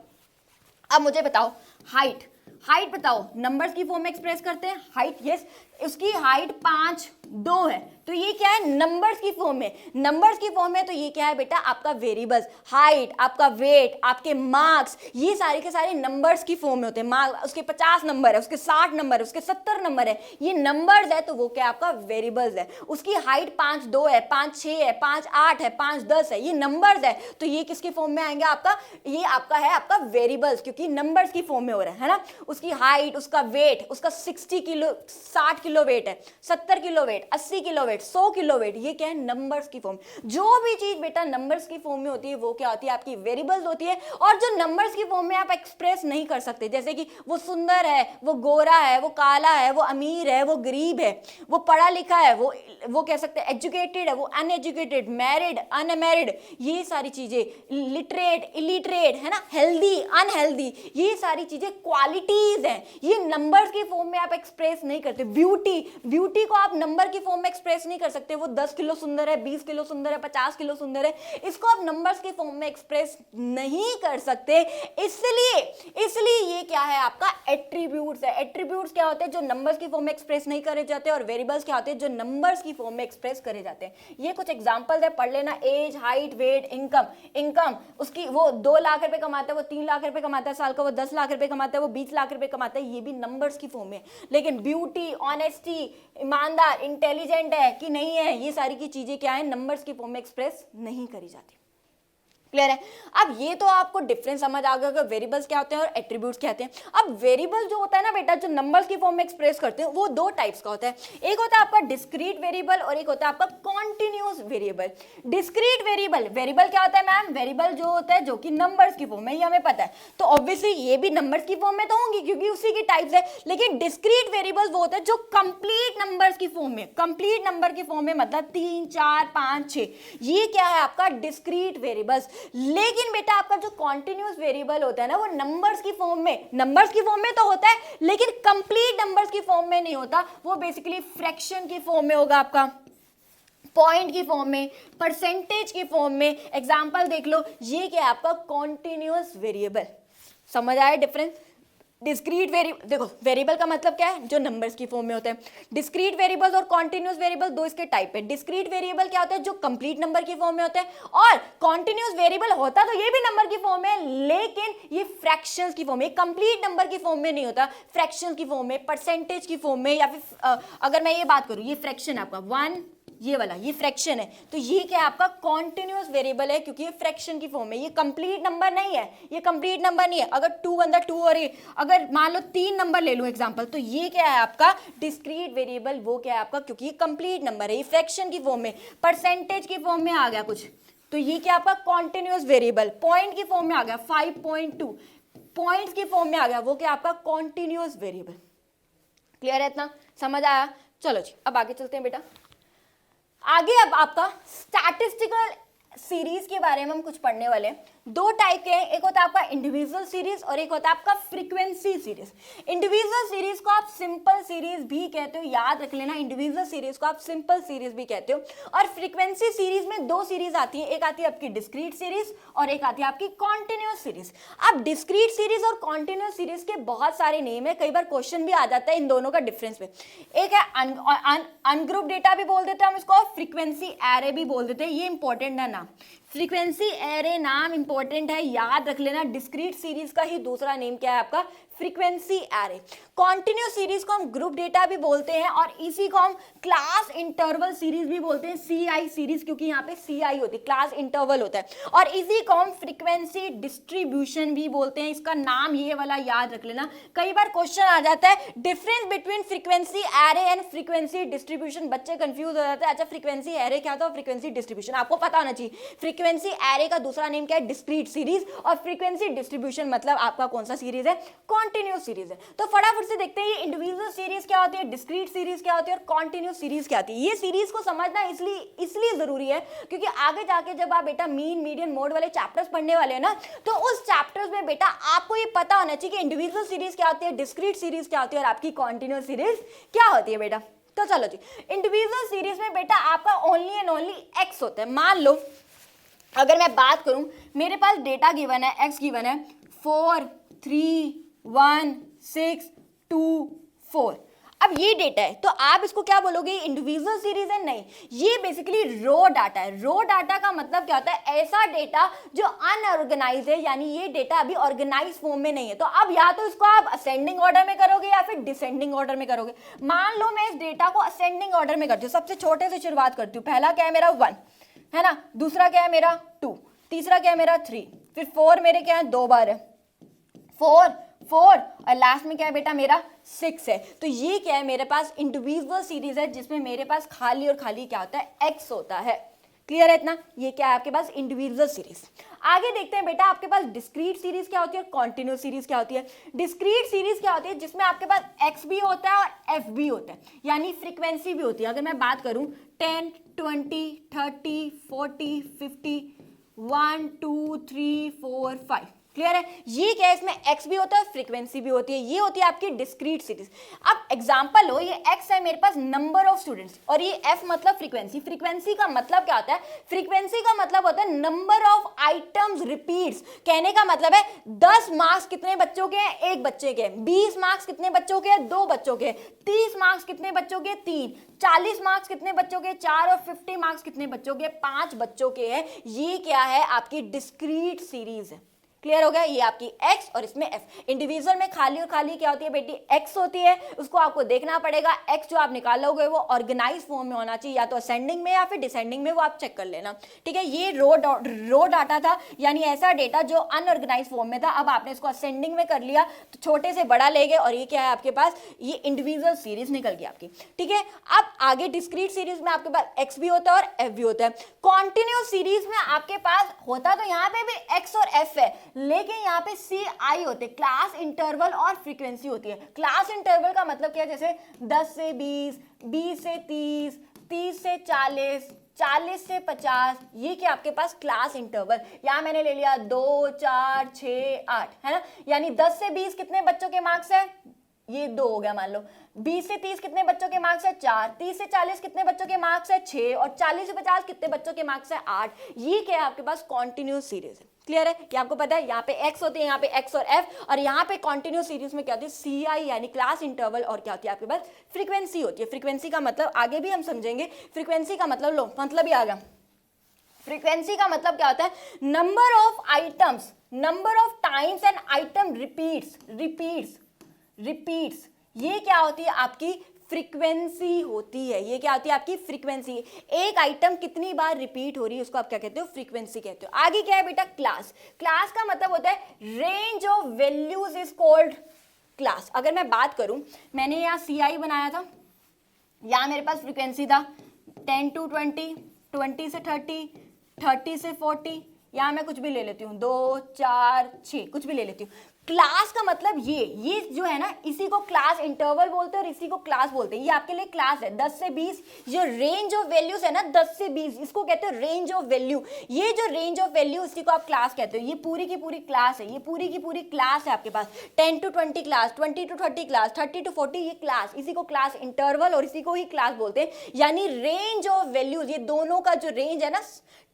अब मुझे बताओ हाइट, हाइट बताओ नंबर्स की फॉर्म में एक्सप्रेस करते हैं हाइट, यस, उसकी हाइट 5'2" है, तो ये क्या है, नंबर्स की फॉर्म में, नंबर्स की फॉर्म में, तो ये क्या है बेटा आपका वेरिएबल्स। हाइट, आपका वेट, आपके मार्क्स, ये सारे के सारे नंबर्स की फॉर्म में होते हैं। मार्क्स, उसके 50 नंबर है, उसके 60 नंबर है, उसके 70 नंबर है, ये नंबर्स है, तो वो क्या आपका वेरिएबल्स है। उसकी हाइट 5'2" है, 5'6" है, 5'8" है, 5'10" है, ये नंबर्स है, तो ये किसकी फॉर्म में आएंगे आपका, ये आपका है आपका वेरिएबल्स, क्योंकि नंबर्स की फॉर्म में हो रहा है ना। उसकी हाइट, उसका वेट, उसका 60 किलो 60 किलो वेट है, 70 kilo weight, 80 kilo weight, 100 kilo weight, ये क्या है नंबर्स की फॉर्म। जो भी चीज बेटा नंबर्स की फॉर्म में होती है वो क्या होती है आपकी वेरिएबल्स होती है। और जो नंबर्स की फॉर्म में आप एक्सप्रेस नहीं कर सकते, जैसे कि वो सुंदर है, वो गोरा है, वो काला है, वो अमीर है, वो गरीब है, वो पढ़ा लिखा है, वो कह सकते हैं एजुकेटेड है, वो अनएजुकेटेड, मैरिड, अनमैरिड, ये सारी चीजें, लिटरेट, इलिटरेट, है ना, हेल्दी, अनहेल्दी, ये सारी चीजें क्वालिटीज हैं, ये नंबर्स की फॉर्म में आप एक्सप्रेस नहीं करते। ब्यूटी, ब्यूटी को आप नंबर की फॉर्म में एक्सप्रेस नहीं कर सकते, वो 10 किलो सुंदर है, 20 किलो सुंदर है, 50 किलो सुंदर है, इसको आप नंबर्स की फॉर्म में एक्सप्रेस नहीं कर सकते। इसलिए ये क्या है आपका एट्रीब्यूट्स है। एट्रीब्यूट्स क्या होते हैं, जो नंबर्स की फॉर्म में एक्सप्रेस नहीं करे जाते, और वेरिएबल्स क्या होते हैं, जो नंबर्स की फॉर्म में एक्सप्रेस करे जाते हैं। ये कुछ एग्जांपल्स है, पढ़ लेना। Age, height, weight, income, income उसकी, वो 2 लाख रुपए कमाता है, वो 3 लाख रुपए कमाता है साल का, वो 10 लाख रुपए कमाता है, वो 20 लाख रुपए कमाता है, ये भी नंबर्स की फॉर्म में। लेकिन ब्यूटी, ऑनेस्टी, ईमानदार, इंटेलिजेंट है कि नहीं है, ये सारी की चीजें क्या है, नंबर्स की फॉर्म में एक्सप्रेस नहीं करी जाती। क्लियर है। अब ये तो आपको डिफरेंस समझ आ गया कि वेरिएबल्स क्या होते हैं और एट्रीब्यूट्स क्या होते हैं। अब वेरिएबल जो होता है ना बेटा, जो नंबर्स की फॉर्म में एक्सप्रेस करते हैं, वो 2 टाइप्स का होता है। एक होता है आपका डिस्क्रीट वेरिएबल और एक होता है आपका continuous variable. Discrete variable, variable क्या होता है मैम, वेरिएबल जो होता है जो कि नंबर्स की फॉर्म में, ये हमें पता है, तो ऑब्वियसली ये भी नंबर्स की फॉर्म में तो होंगी क्योंकि उसी की टाइप्स है। लेकिन डिस्क्रीट वेरिएबल्स वो होते हैं जो कंप्लीट नंबर्स की फॉर्म में, कंप्लीट नंबर की फॉर्म में, मतलब 3, 4, 5, 6, ये क्या है आपका डिस्क्रीट वेरिएबल्स। लेकिन बेटा आपका जो कॉन्टिन्यूअस वेरिएबल होता है ना, वो नंबर्स की फॉर्म में, नंबर्स की फॉर्म में तो होता है लेकिन कंप्लीट नंबर्स की फॉर्म में नहीं होता, वो बेसिकली फ्रैक्शन की फॉर्म में होगा, आपका पॉइंट की फॉर्म में, परसेंटेज की फॉर्म में। एग्जांपल देख लो, ये क्या है आपका कॉन्टिन्यूअस वेरिएबल। समझ आया डिफरेंस। डिस्क्रीट वेरिएबल, देखो वेरिएबल का मतलब क्या है, जो नंबर्स की फॉर्म में होते हैं। डिस्क्रीट वेरिएबल्स और कॉन्टिन्यूअस वेरिएबल 2 इसके टाइप है। डिस्क्रीट वेरिएबल क्या होता है, जो कंप्लीट नंबर की फॉर्म में होते हैं, और कॉन्टिन्यूअस वेरिएबल होता तो ये भी नंबर की फॉर्म में, लेकिन ये फ्रैक्शंस की फॉर्म में, कंप्लीट नंबर की फॉर्म में नहीं होता, फ्रैक्शंस की फॉर्म में, परसेंटेज की फॉर्म में, या फिर अगर मैं ये बात करूं, ये फ्रैक्शन आपका 1, ये वाला, ये फ्रैक्शन है, तो ये क्या है आपका कॉन्टिन्यूस वेरिएबल है, क्योंकि ये फ्रैक्शन की फॉर्म में, ये कंप्लीट नंबर नहीं है, ये कंप्लीट नंबर नहीं है। अगर 2 बंदा 2 और ये अगर मान लो 3 नंबर ले लो एग्जांपल, तो ये क्या है आपका डिस्क्रीट वेरिएबल, वो क्या है आपका, क्योंकि ये कंप्लीट नंबर है, ये फ्रैक्शन की फॉर्म में, परसेंटेज की फॉर्म में आ गया कुछ, तो ये क्या आपका कॉन्टिन्यूस वेरिएबल, पॉइंट की फॉर्म में आ गया 5.2, पॉइंट्स की फॉर्म में आ गया, वो क्या आपका कॉन्टिन्यूस वेरिएबल। क्लियर है, इतना समझ आया? चलो जी अब आगे चलते हैं बेटा। आगे अब आपका स्टैटिस्टिकल सीरीज के बारे में हम कुछ पढ़ने वाले हैं। 2 टाइप के हैं, एक होता है आपका इंडिविजुअल सीरीज और एक होता है आपका फ्रीक्वेंसी सीरीज। इंडिविजुअल सीरीज को आप सिंपल सीरीज भी कहते हो, याद रख लेना, इंडिविजुअल सीरीज को आप सिंपल सीरीज भी कहते हो। और फ्रीक्वेंसी सीरीज में 2 सीरीज आती है, एक आती है आपकी डिस्क्रीट सीरीज और एक आती है आपकी कॉन्टिन्यूस सीरीज। अब डिस्क्रीट सीरीज और कॉन्टिन्यूस सीरीज के बहुत सारे नेम है, कई बार क्वेश्चन भी आ जाता है इन दोनों का डिफरेंस में। एक है अनग्रुप डेटा भी बोल देते हैं हम इसको, फ्रीक्वेंसी एरे भी बोल देते हैं, ये इंपॉर्टेंट है नाम। फ्रीक्वेंसी एरे नाम इंपॉर्टेंट है, याद रख लेना। डिस्क्रीट सीरीज का ही दूसरा नेम क्या है आपका, फ्रीक्वेंसी एरे। कॉन्टिन्यूस सीरीज को हम ग्रुप डेटा भी बोलते हैं और इसी को हम क्लास इंटरवल सीरीज भी बोलते हैं, CI सीरीज, क्योंकि यहाँ पे CI होती है, क्लास इंटरवल होता है। और इसी को हम फ्रीक्वेंसी डिस्ट्रीब्यूशन भी बोलते हैं, इसका नाम ये वाला याद रख लेना। कई बार क्वेश्चन आ जाता है difference between frequency array and frequency distribution, बच्चे कंफ्यूज हो जाते हैं। अच्छा फ्रीक्वेंसी एरे क्या था, फ्रीक्वेंसी डिस्ट्रीब्यूशन आपको पता होना चाहिए। फ्रीक्वेंसी एरे का दूसरा नेम क्या है, डिस्क्रीट सीरीज, और फ्रीक्वेंसी डिस्ट्रीब्यूशन मतलब आपका कौन सा सीरीज है, कॉन्टिन्यूस सीरीज है। तो फटाफट से देखते हैं ये इंडिविजुअल सीरीज क्या होती है, डिस्क्रीट सीरीज क्या होती है और कॉन्टिन्यूस सीरीज क्या होती है। ये सीरीज को समझना इसलिए जरूरी है क्योंकि आगे जाके जब आप बेटा मीन मीडियन मोड वाले चैप्टर्स पढ़ने वाले हैं ना, तो उस चैप्टर्स में बेटा आपको ये पता होना चाहिए कि इंडिविजुअल सीरीज क्या होती है, डिस्क्रीट सीरीज क्या होती है और आपकी कॉन्टिन्यूस सीरीज क्या होती है बेटा। तो चलो जी, इंडिविजुअल सीरीज में बेटा आपका ओनली एंड ओनली एक्स होता है। मान लो अगर मैं बात करूं, मेरे पास डेटा गिवन है, एक्स गिवन है 4 3 1 6 2 4। अब ये डेटा है तो आप इसको क्या बोलोगे, इंडिविजुअल सीरीज है? नहीं, ये बेसिकली रो डाटा है। रो डाटा का मतलब क्या होता है, ऐसा डेटा जो अनऑर्गेनाइज है, यानी ये डेटा अभी ऑर्गेनाइज फॉर्म में नहीं है। तो अब या तो इसको आप असेंडिंग ऑर्डर में करोगे या फिर डिसेंडिंग ऑर्डर में करोगे। मान लो मैं इस डेटा को असेंडिंग ऑर्डर में करती हूँ, सबसे छोटे से शुरुआत करती हूँ। पहला क्या है मेरा 1 है ना, दूसरा क्या है मेरा 2, तीसरा क्या है मेरा 3, फिर 4 मेरे क्या है 2 बार है 4 4 और लास्ट में क्या है बेटा मेरा 6 है। तो ये क्या है मेरे पास इंडिविजुअल सीरीज है जिसमें मेरे पास खाली और खाली क्या होता है, एक्स होता है। क्लियर है इतना? ये क्या है आपके पास इंडिविजुअल सीरीज। आगे देखते हैं बेटा आपके पास डिस्क्रीट सीरीज क्या होती है और कॉन्टिन्यूस सीरीज क्या होती है। डिस्क्रीट सीरीज क्या होती है, जिसमें आपके पास एक्स भी होता है और एफ भी होता है, यानी फ्रीक्वेंसी भी होती है। अगर मैं बात करूं 10 20 30 40 50 1 2 3 4 5, क्लियर है? ये क्या है, इसमें x भी होता है, फ्रीक्वेंसी भी होती है। ये होती है आपकी डिस्क्रीट सीरीज। अब एग्जांपल लो, ये x है मेरे पास नंबर ऑफ स्टूडेंट्स और ये f मतलब फ्रीक्वेंसी। फ्रीक्वेंसी का मतलब क्या होता है, फ्रीक्वेंसी का मतलब होता है नंबर ऑफ आइटम्स रिपीट्स। कहने का मतलब है 10 मार्क्स कितने बच्चों के हैं, एक बच्चे के। 20 मार्क्स कितने बच्चों के हैं, 2 बच्चों के। 30 मार्क्स कितने बच्चों के, 3। 40 मार्क्स कितने बच्चों के, 4। और 50 मार्क्स कितने बच्चों के, 5 बच्चों के हैं। ये क्या है आपकी डिस्क्रीट सीरीज है। क्लियर हो गया? ये आपकी x और इसमें f। इंडिविजुअल में खाली और खाली क्या होती है बेटी, x होती है। उसको आपको देखना पड़ेगा, x जो आप निकालोगे वो ऑर्गेनाइज फॉर्म में होना चाहिए, या तो असेंडिंग में या फिर डिसेंडिंग में, वो आप चेक कर लेना। ठीक है, ये रो डाटा था, यानी ऐसा डेटा जो अनऑर्गेनाइज फॉर्म में था। अब आपने इसको असेंडिंग में कर लिया तो छोटे से बड़ा ले गए और ये क्या है आपके पास, ये इंडिविजुअल सीरीज निकल गई आपकी। ठीक है, अब आगे डिस्क्रीट सीरीज में आपके पास x भी होता है और f भी होता है। कॉन्टिन्यूस सीरीज में आपके पास होता तो यहाँ पे भी x और f है, लेकिन यहाँ पे CI होते, क्लास इंटरवल और फ्रीक्वेंसी होती है। क्लास इंटरवल का मतलब क्या है, जैसे 10 से 20, 20 से 30, 30 से 40, 40 से 50, ये क्या आपके पास क्लास इंटरवल। यहाँ मैंने ले लिया 2 4 6 8, है ना, यानी 10 से 20 कितने बच्चों के मार्क्स है, ये 2 हो गया मान लो। 20 से 30 कितने बच्चों के मार्क्स है, 4। 30 से 40 कितने बच्चों के मार्क्स है, 6। और 40 से 50 कितने बच्चों के मार्क्स है, 8। ये क्या है आपके पास कॉन्टिन्यूस सीरीज है। क्लियर है? ये आपको पता है, यहाँ पे x होती है, यहाँ पे x और f, और यहाँ पे कॉन्टिन्यूस सीरीज में क्या होती है, CI यानी क्लास इंटरवल, और क्या होती है आपके पास फ्रीक्वेंसी होती है। फ्रीक्वेंसी का मतलब आगे भी हम समझेंगे। फ्रीक्वेंसी का मतलब लो, मतलब ही आ गया। फ्रीक्वेंसी का मतलब क्या होता है, number of items, number of times and item repeats. ये क्या होती है आपकी फ्रीक्वेंसी होती है। ये क्या होती है आपकी फ्रीक्वेंसी। एक आइटम कितनी बार रिपीट हो रही है उसको आप क्या कहते हो, फ्रीक्वेंसी कहते हो। आगे क्या है बेटा, क्लास। क्लास का मतलब होता है range of values is called class. अगर मैं बात करूं, मैंने यहाँ CI बनाया था, यहाँ मेरे पास फ्रीक्वेंसी था 10 to 20, 20 से 30, 30 से 40, यहाँ मैं कुछ भी ले लेती हूँ 2, 4, 6, कुछ भी ले लेती हूँ। क्लास का मतलब ये जो है ना, इसी को क्लास इंटरवल बोलते हैं और इसी को क्लास बोलते हैं। ये आपके लिए क्लास है 10 से 20। जो रेंज ऑफ वैल्यूज है ना 10 से 20, इसको कहते हो रेंज ऑफ वैल्यू। ये जो रेंज ऑफ वैल्यू इसी को आप क्लास कहते हो। ये पूरी की पूरी क्लास है, ये पूरी की पूरी क्लास है आपके पास। 10 to 20 class, 20 to 30 class, 30 to 40 ये क्लास, इसी को क्लास इंटरवल और इसी को ही क्लास बोलते हैं। यानी रेंज ऑफ वैल्यूज, ये दोनों का जो रेंज है ना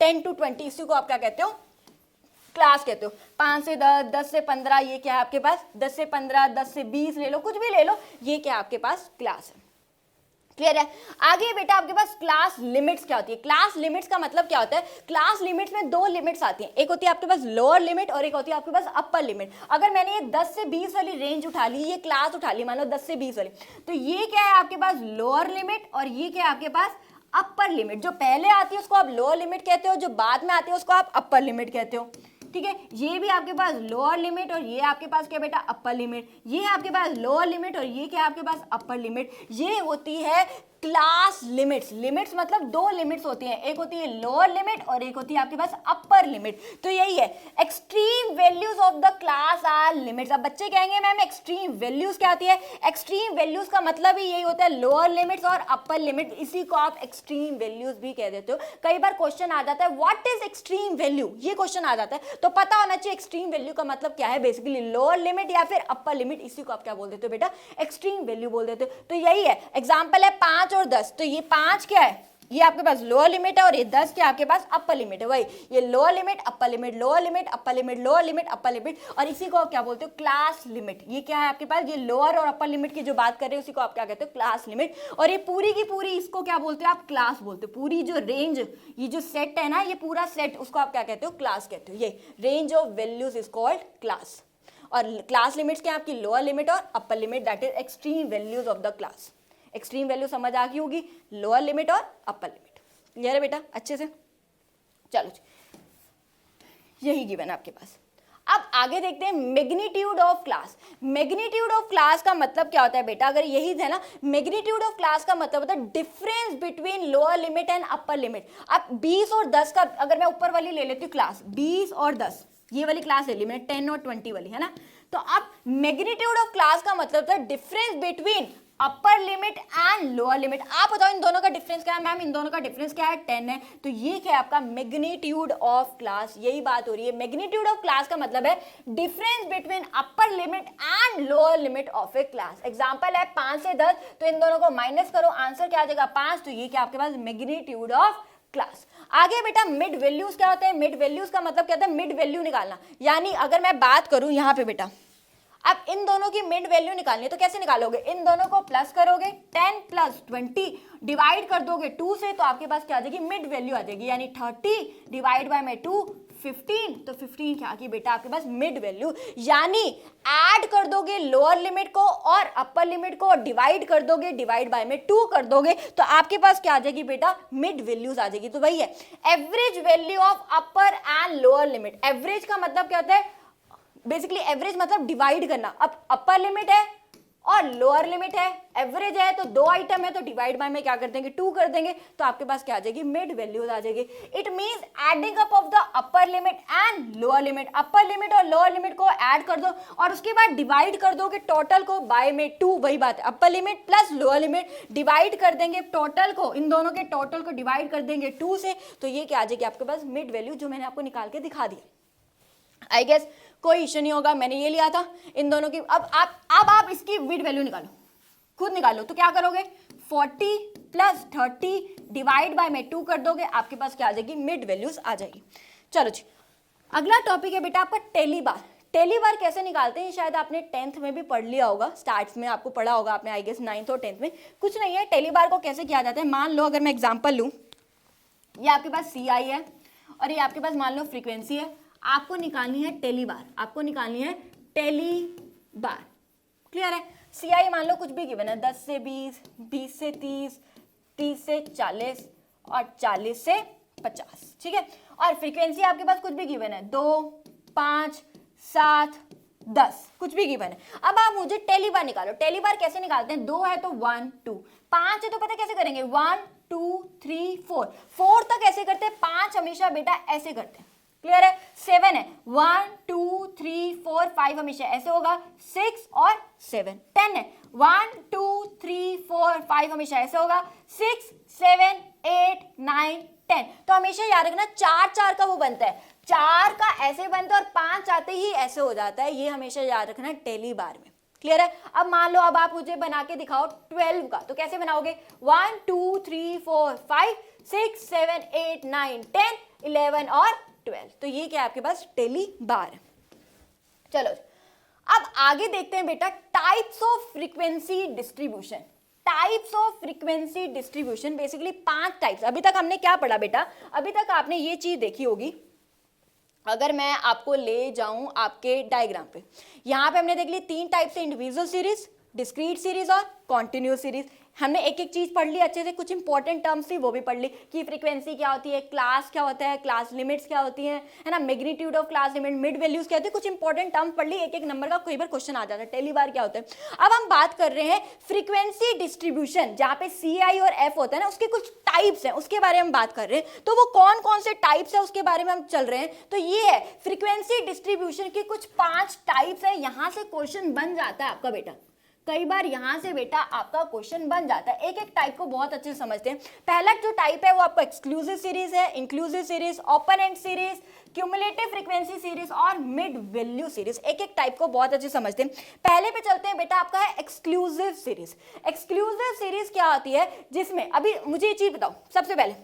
10 to 20, इसी को आप क्या कहते हो, क्लास कहते हो। 5 से 10, 10 से 15, ये क्या है आपके पास, 10 से 15, 10 से 20 ले लो, कुछ भी ले लो, ये क्या आपके पास क्लास है। क्लियर है। आगे बेटा आपके पास क्लास लिमिट्स क्या होती है। क्लास लिमिट्स का मतलब क्या होता है, क्लास लिमिट्स में दो लिमिट्स आती हैं, एक होती है आपके पास लोअर लिमिट और एक होती है आपके पास अपर लिमिट। अगर मैंने ये 10 से 20 वाली रेंज उठा ली, ये क्लास उठा ली, मान लो 10 से 20 वाली, तो ये क्या है आपके पास लोअर लिमिट और ये क्या है आपके पास अपर लिमिट। जो पहले आती है उसको आप लोअर लिमिट कहते हो, जो बाद में आती है उसको आप अपर लिमिट कहते हो। ठीक है, ये भी आपके पास लोअर लिमिट और ये आपके पास क्या बेटा अपर लिमिट। ये आपके पास लोअर लिमिट और ये क्या आपके पास अपर लिमिट। ये होती है क्लास लिमिट्स। लिमिट्स मतलब दो लिमिट्स होती हैं, एक होती है लोअर लिमिट और एक होती है आपके पास अपर लिमिट। तो यही है extreme values of the class are limits. अब बच्चे कहेंगे मैम एक्सट्रीम वैल्यूज क्या आती है। एक्सट्रीम वैल्यूज का मतलब ही यही होता है लोअर लिमिट्स और अपर लिमिट, इसी को आप एक्सट्रीम वैल्यूज भी कह देते हो। कई बार क्वेश्चन आ जाता है व्हाट इज एक्सट्रीम वैल्यू, ये क्वेश्चन आ जाता है, तो पता होना चाहिए एक्सट्रीम वैल्यू का मतलब क्या है, बेसिकली लोअर लिमिट या फिर अपर लिमिट, इसी को आप क्या बोल देते हो बेटा एक्सट्रीम वैल्यू बोल देते हो। तो यही है, एग्जांपल है 5 और 10, तो ये 5 क्या है, ये आपके पास लोअर लिमिट है और ये 10 क्या आपके पास अपर लिमिट है। वही ये lower limit upper limit, lower limit upper limit, lower limit upper limit, और इसी को आप क्या बोलते हो क्लास लिमिट। ये क्या है आपके पास, ये लोअर और अपर लिमिट की जो बात कर रहे हो उसी को आप क्या कहते हो क्लास लिमिट। और ये पूरी की पूरी इसको क्या बोलते हो आप क्लास बोलते हो। पूरी जो रेंज, ये जो सेट है ना, ये पूरा सेट, उसको आप क्या कहते हो क्लास कहते हो। ये range of values is called class. और क्लास लिमिट्स क्या आपकी लोअर लिमिट और upper limit, that is extreme values of the class. Extreme value समझ आ गई होगी, लोअर लिमिट और अपर लिमिट। क्लियर है बेटा अच्छे से। चलो यही गिवन है आपके पास। अब आगे देखते हैं magnitude of class. Magnitude of class का मतलब क्या होता है बेटा, अगर यही है ना, मैग्नीट्यूड ऑफ क्लास का मतलब होता है difference between lower limit and upper limit. अब 20 और 10 का अगर मैं ऊपर वाली ले लेती हूँ क्लास, 20 और 10 ये वाली क्लास ले ली मैंने, 10 और 20 वाली है ना, तो अब मैग्नीट्यूड ऑफ क्लास का मतलब होता है difference between upper limit and lower limit. आप बताओ इन दोनों का डिफरेंस क्या है। मैम इन दोनों का डिफरेंस क्या है, 10 है, तो ये क्या है आपका मैग्नीट्यूड ऑफ क्लास। यही बात हो रही है, मैग्नीट्यूड ऑफ क्लास का मतलब है difference between upper limit and lower limit of A class. Example है 5 से 10, तो इन दोनों को माइनस करो, आंसर क्या आ जाएगा 5, तो ये क्या आपके पास मैग्नीट्यूड ऑफ क्लास। आगे बेटा मिड वैल्यूज क्या होते हैं। मिड वैल्यूज का मतलब क्या होता है, मिड वैल्यू निकालना। यानी अगर मैं बात करूं यहाँ पे बेटा, अब इन दोनों की मिड वैल्यू निकालनी है, तो कैसे निकालोगे, इन दोनों को प्लस करोगे, 10 + 20 डिवाइड कर दोगे 2 से, तो आपके पास क्या आ जाएगी मिड वैल्यू आ जाएगी। यानी 30 डिवाइड बाय 2 15, तो 15 क्या की बेटा आपके पास मिड वैल्यू। यानी ऐड कर दोगे लोअर लिमिट को और अपर लिमिट को, डिवाइड कर दोगे, डिवाइड बाय 2 कर दोगे, तो आपके पास क्या आ जाएगी बेटा मिड वैल्यूज आ जाएगी। तो वही है average value of upper and lower limit. Average का मतलब क्या होता है, बेसिकली एवरेज मतलब डिवाइड करना। अब अपर लिमिट है और लोअर लिमिट है, एवरेज है तो दो आइटम है, तो डिवाइड बाय में क्या कर देंगे 2 कर देंगे, तो आपके पास क्या आ जाएगी मिड वैल्यूज आ जाएगी। It means adding up of the upper limit and lower limit. Upper limit और लोअर लिमिट को ऐड कर दो और उसके बाद डिवाइड कर दोगे टोटल को बाय में 2। वही बात है, upper limit plus lower limit divide कर देंगे टोटल को, इन दोनों के टोटल को डिवाइड कर देंगे 2 से, तो ये क्या आ जाएगी आपके पास मिड वैल्यू, जो मैंने आपको निकाल के दिखा दिया। आई गेस कोई इश्यू नहीं होगा, मैंने ये लिया था इन दोनों की। अब आप इसकी मिड वैल्यू निकालो, खुद निकालो। तो क्या करोगे 40 + 30 डिवाइड बाय 2 कर दोगे, आपके पास क्या आ जाएगी मिड वैल्यूज आ जाएगी। चलो जी अगला टॉपिक है बेटा आपका टेली बार। टेली बार कैसे निकालते हैं, शायद आपने 10th में भी पढ़ लिया होगा, स्टार्ट में आपको पढ़ा होगा आपने, आई गेस 9th और 10th में। कुछ नहीं है, टेली बार को कैसे किया जाता है, मान लो अगर मैं एग्जांपल लूं, ये आपके पास CI है और ये आपके पास मान लो फ्रीक्वेंसी है, आपको निकालनी है टेली बार, आपको निकालनी है टेली बार। क्लियर है। CI मान लो कुछ भी गिवन है, 10 से 20, 20 से 30, 30 से 40 और 40 से 50, ठीक है। और फ्रीक्वेंसी आपके पास कुछ भी गिवन है, 2, 5, 7, 10, कुछ भी गिवन है। अब आप मुझे टेलीबार निकालो। टेलीबार कैसे निकालते हैं, 2 है तो 1 2, 5 है तो पता कैसे करेंगे, 1 2 3 4, 4 तक ऐसे करते हैं, 5 हमेशा बेटा ऐसे करते हैं, क्लियर है। 7 है, 1 2 3 4 5 हमेशा ऐसे होगा, 6 और 7। 10 है, 1 2 3 4 5 हमेशा ऐसे होगा, 6 7 8 9 10। तो हमेशा याद रखना 4 4 का वो बनता है, 4 का ऐसे बनता है और 5 आते ही ऐसे हो जाता है, ये हमेशा याद रखना टेली बार में, क्लियर है। अब मान लो अब आप मुझे बना के दिखाओ 12 का, तो कैसे बनाओगे, 1 2 3 4 5 6 7 8 9 10 11 और 12। तो ये क्या है आपके पास टेली बार। चलो अब आगे देखते हैं बेटा types of frequency distribution. Types of frequency distribution basically 5 types. अभी तक हमने क्या पढ़ा बेटा, अभी तक आपने ये चीज देखी होगी, अगर मैं आपको ले जाऊं आपके डायग्राम पे, यहां पे हमने देख ली 3 टाइप से, इंडिविजुअल सीरीज, डिस्क्रीट सीरीज और कॉन्टिन्यूस सीरीज। हमने एक एक चीज पढ़ ली अच्छे से, कुछ इंपॉर्टेंट टर्म्स थी वो भी पढ़ ली कि फ्रीक्वेंसी क्या होती है, क्लास क्या होता है, क्लास लिमिट्स क्या होती है ना, magnitude of class limit, mid values क्या होती है, कुछ इंपॉर्टेंट टर्म्स पढ़ ली। एक एक नंबर का कई बार क्वेश्चन आ जाता है, टेली बार क्या होता है। अब हम बात कर रहे हैं फ्रीक्वेंसी डिस्ट्रीब्यूशन, जहां पे CI और F होता है ना, उसके कुछ टाइप्स हैं, उसके बारे में हम बात कर रहे हैं। तो वो कौन कौन से टाइप्स है उसके बारे में हम चल रहे हैं। तो ये है फ्रीक्वेंसी डिस्ट्रीब्यूशन के कुछ 5 टाइप्स है। यहां से क्वेश्चन बन जाता है आपका बेटा, कई बार यहां से बेटा आपका क्वेश्चन बन जाता है। एक एक टाइप को बहुत अच्छे से समझते हैं। पहला जो टाइप है वो आपका एक्सक्लूसिव सीरीज है, inclusive series, open and series, cumulative frequency series और मिड वैल्यू सीरीज। एक एक टाइप को बहुत अच्छे से समझते हैं। पहले पे चलते हैं बेटा, आपका है एक्सक्लूसिव सीरीज। एक्सक्लूसिव सीरीज क्या होती है, जिसमें अभी मुझे ये चीज बताओ, सबसे पहले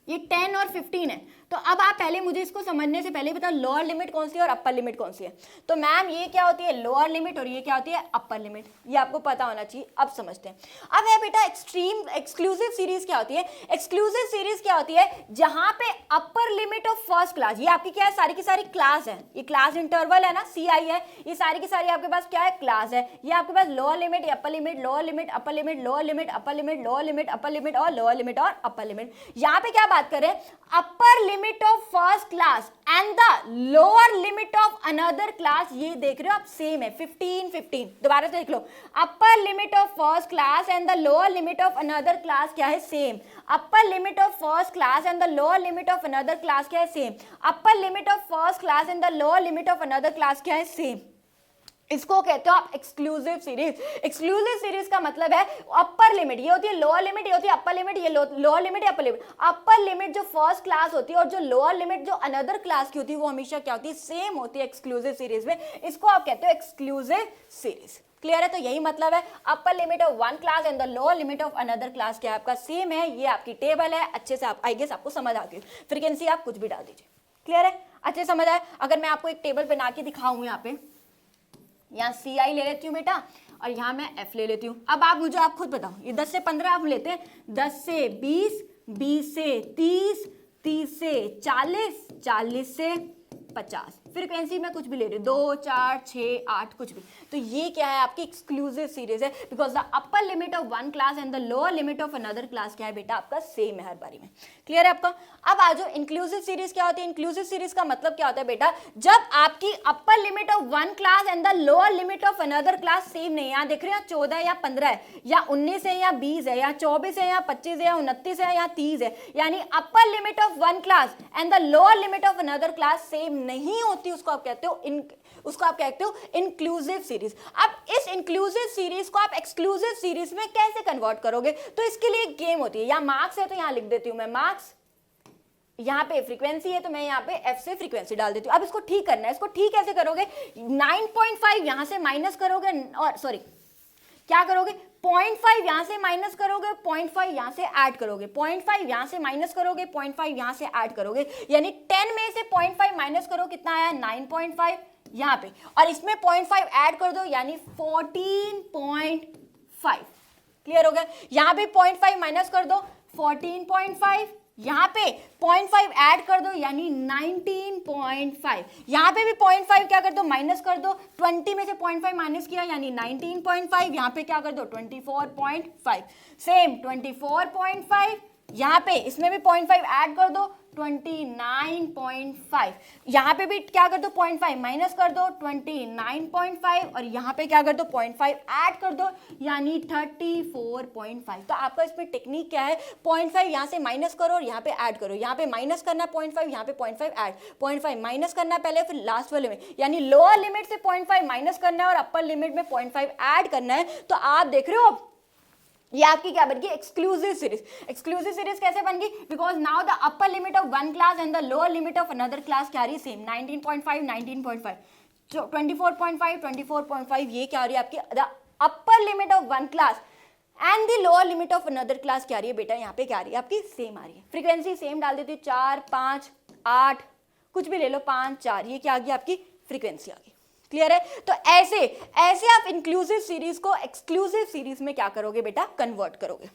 ये 10 और 15 है, तो अब आप पहले मुझे इसको समझने से पहले बताओ लोअर लिमिट कौन सी है और अपर लिमिट कौन सी है। तो मैम ये क्या होती है लोअर लिमिट और ये क्या होती है अपर लिमिट, ये आपको पता होना चाहिए। अब समझते हैं। अब है बेटा एक्सट्रीम एक्सक्लूसिव सीरीज क्या होती है। एक्सक्लूसिव सीरीज क्या होती है, जहां पे अपर लिमिट ऑफ फर्स्ट क्लास, ये आपकी क्या है सारी की सारी क्लास है, ये क्लास इंटरवल है ना CI है, ये सारी की सारी आपके पास क्या है क्लास है। ये आपके पास lower limit, upper limit, lower limit, upper limit, lower limit, upper limit, lower limit, upper limit और लोअर लिमिट और अपर लिमिट। यहाँ पे क्या बात करें, upper limit of first class and the lower limit of another class, ये देख रहे हो आप सेम है 15 15। दोबारा से देख लो, upper limit of first class and the lower limit of another class क्या है same. Upper limit of first class and the lower limit of another class क्या है same. Upper limit of first class and the lower limit of another class क्या है same. इसको कहते हो आप एक्सक्लूसिव सीरीज। एक्सक्लूसिव सीरीज का मतलब है अपर लिमिट ये होती है लोअर लिमिट, ये होती है अपर लिमिट, ये लोअर लिमिट या अपर लिमिट। अपर लिमिट जो फर्स्ट क्लास होती है और जो लोअर लिमिट जो अनदर क्लास की होती है वो हमेशा क्या होती है सेम होती है एक्सक्लूसिव सीरीज में। इसको आप कहते हो एक्सक्लूसिव सीरीज। क्लियर है। तो यही मतलब है अपर limit of one class and the lower limit of another class क्या आपका सेम है। ये आपकी टेबल है, अच्छे से आप आई गेस आपको समझ आ गई। फ्रीक्वेंसी आप कुछ भी डाल दीजिए। क्लियर है, अच्छे समझ आए। अगर मैं आपको एक टेबल बना के दिखाऊं, यहाँ पे यहाँ CI ले लेती हूँ बेटा और यहाँ मैं F ले लेती हूँ। अब आप खुद बताओ, ये 10 से 15 आप लेते हैं, 10 से 20, 20 से 30, 30 से 40, 40 से 50। फ्रीक्वेंसी में कुछ भी ले रही हूँ 2, 4, 6, 8 कुछ भी। तो ये क्या है आपकी एक्सक्लूसिव सीरीज है, because the upper limit of one class and the lower limit of another class क्या है बेटा आपका सेम है हर बारी में। क्लियर है आपका। अब आ जाओ इंक्लूसिव सीरीज क्या होती है। इंक्लूसिव सीरीज का मतलब क्या होता है बेटा, जब आपकी अपर limit of one class and the lower limit of another class same नहीं है। यहाँ देख रहे हैं 14 या 15 है या 19 है या 20 है या 24 है या 25 है या 29 है या 30 है, यानी अपर limit of one class and the lower limit of another class same नहीं होती, उसको आप कहते हो इंक्लूसिव सीरीज। अब इस इंक्लूसिव सीरीज को आप एक्सक्लूसिव सीरीज में कैसे कन्वर्ट करोगे, तो इसके लिए एक गेम होती है। या मार्क्स है तो यहां लिख देती हूं मैं मार्क्स, यहाँ पे फ्रीक्वेंसी है तो मैं यहाँ पे F से फ्रीक्वेंसी डाल देती हूँ। अब इसको ठीक करना है। इसको ठीक कैसे करोगे, 9.5 यहां से माइनस करोगे, और सॉरी क्या करोगे 0.5 यहां से माइनस करोगे, 0.5 यहां से ऐड करोगे, 0.5 यहां से माइनस करोगे, 0.5 यहां से ऐड करोगे, यानी 10 में से 0.5 माइनस करो कितना आया 9.5 यहाँ पे, और इसमें 0.5 ऐड कर दो यानी 14.5। क्लियर हो गया। यहाँ पे 0.5 माइनस कर दो 14.5, यहाँ पे 0.5 ऐड कर दो यानी 19.5, यहाँ पे भी 0.5 क्या कर दो माइनस कर दो, 20 में से 0.5 माइनस किया यानी 19.5, यहाँ पे क्या कर दो 24.5, सेम 24.5, यहाँ पे इसमें भी 0.5 ऐड कर दो 29.5, यहाँ पे भी क्या कर दो 0.5 माइनस कर दो 29.5, और यहाँ पे क्या कर दो 0.5 ऐड कर दो यानी 34.5। तो आपका इसमें टेक्निक क्या है, 0.5 यहाँ से माइनस करो और यहाँ पे ऐड करो, यहाँ पे माइनस करना 0.5, यहाँ पे 0.5 ऐड, 0.5 माइनस करना पहले फिर लास्ट वाले में, यानी लोअर लिमिट से 0.5 माइनस करना है और अपर लिमिट में 0.5 ऐड करना है। तो आप देख रहे हो ये आपकी क्या बन गई एक्सक्लूसिव सीरीज। एक्सक्लूसिव सीरीज कैसे बन गई, because now the upper limit of one class and the lower limit of another class carry same 19.5 19.5 24.5 24.5, ये क्या आ रही है आपकी the upper limit of one class and the lower limit of another class क्या आ रही है बेटा, यहाँ पे क्या आ रही है आपकी सेम आ रही है। फ्रीक्वेंसी सेम डाल देती हूँ 4 5 8 कुछ भी ले लो 5 4, ये क्या आ गई आपकी फ्रीक्वेंसी आ गई। क्लियर है, तो ऐसे ऐसे आप इंक्लूसिव सीरीज को एक्सक्लूसिव सीरीज में क्या करोगे बेटा, कन्वर्ट करोगे।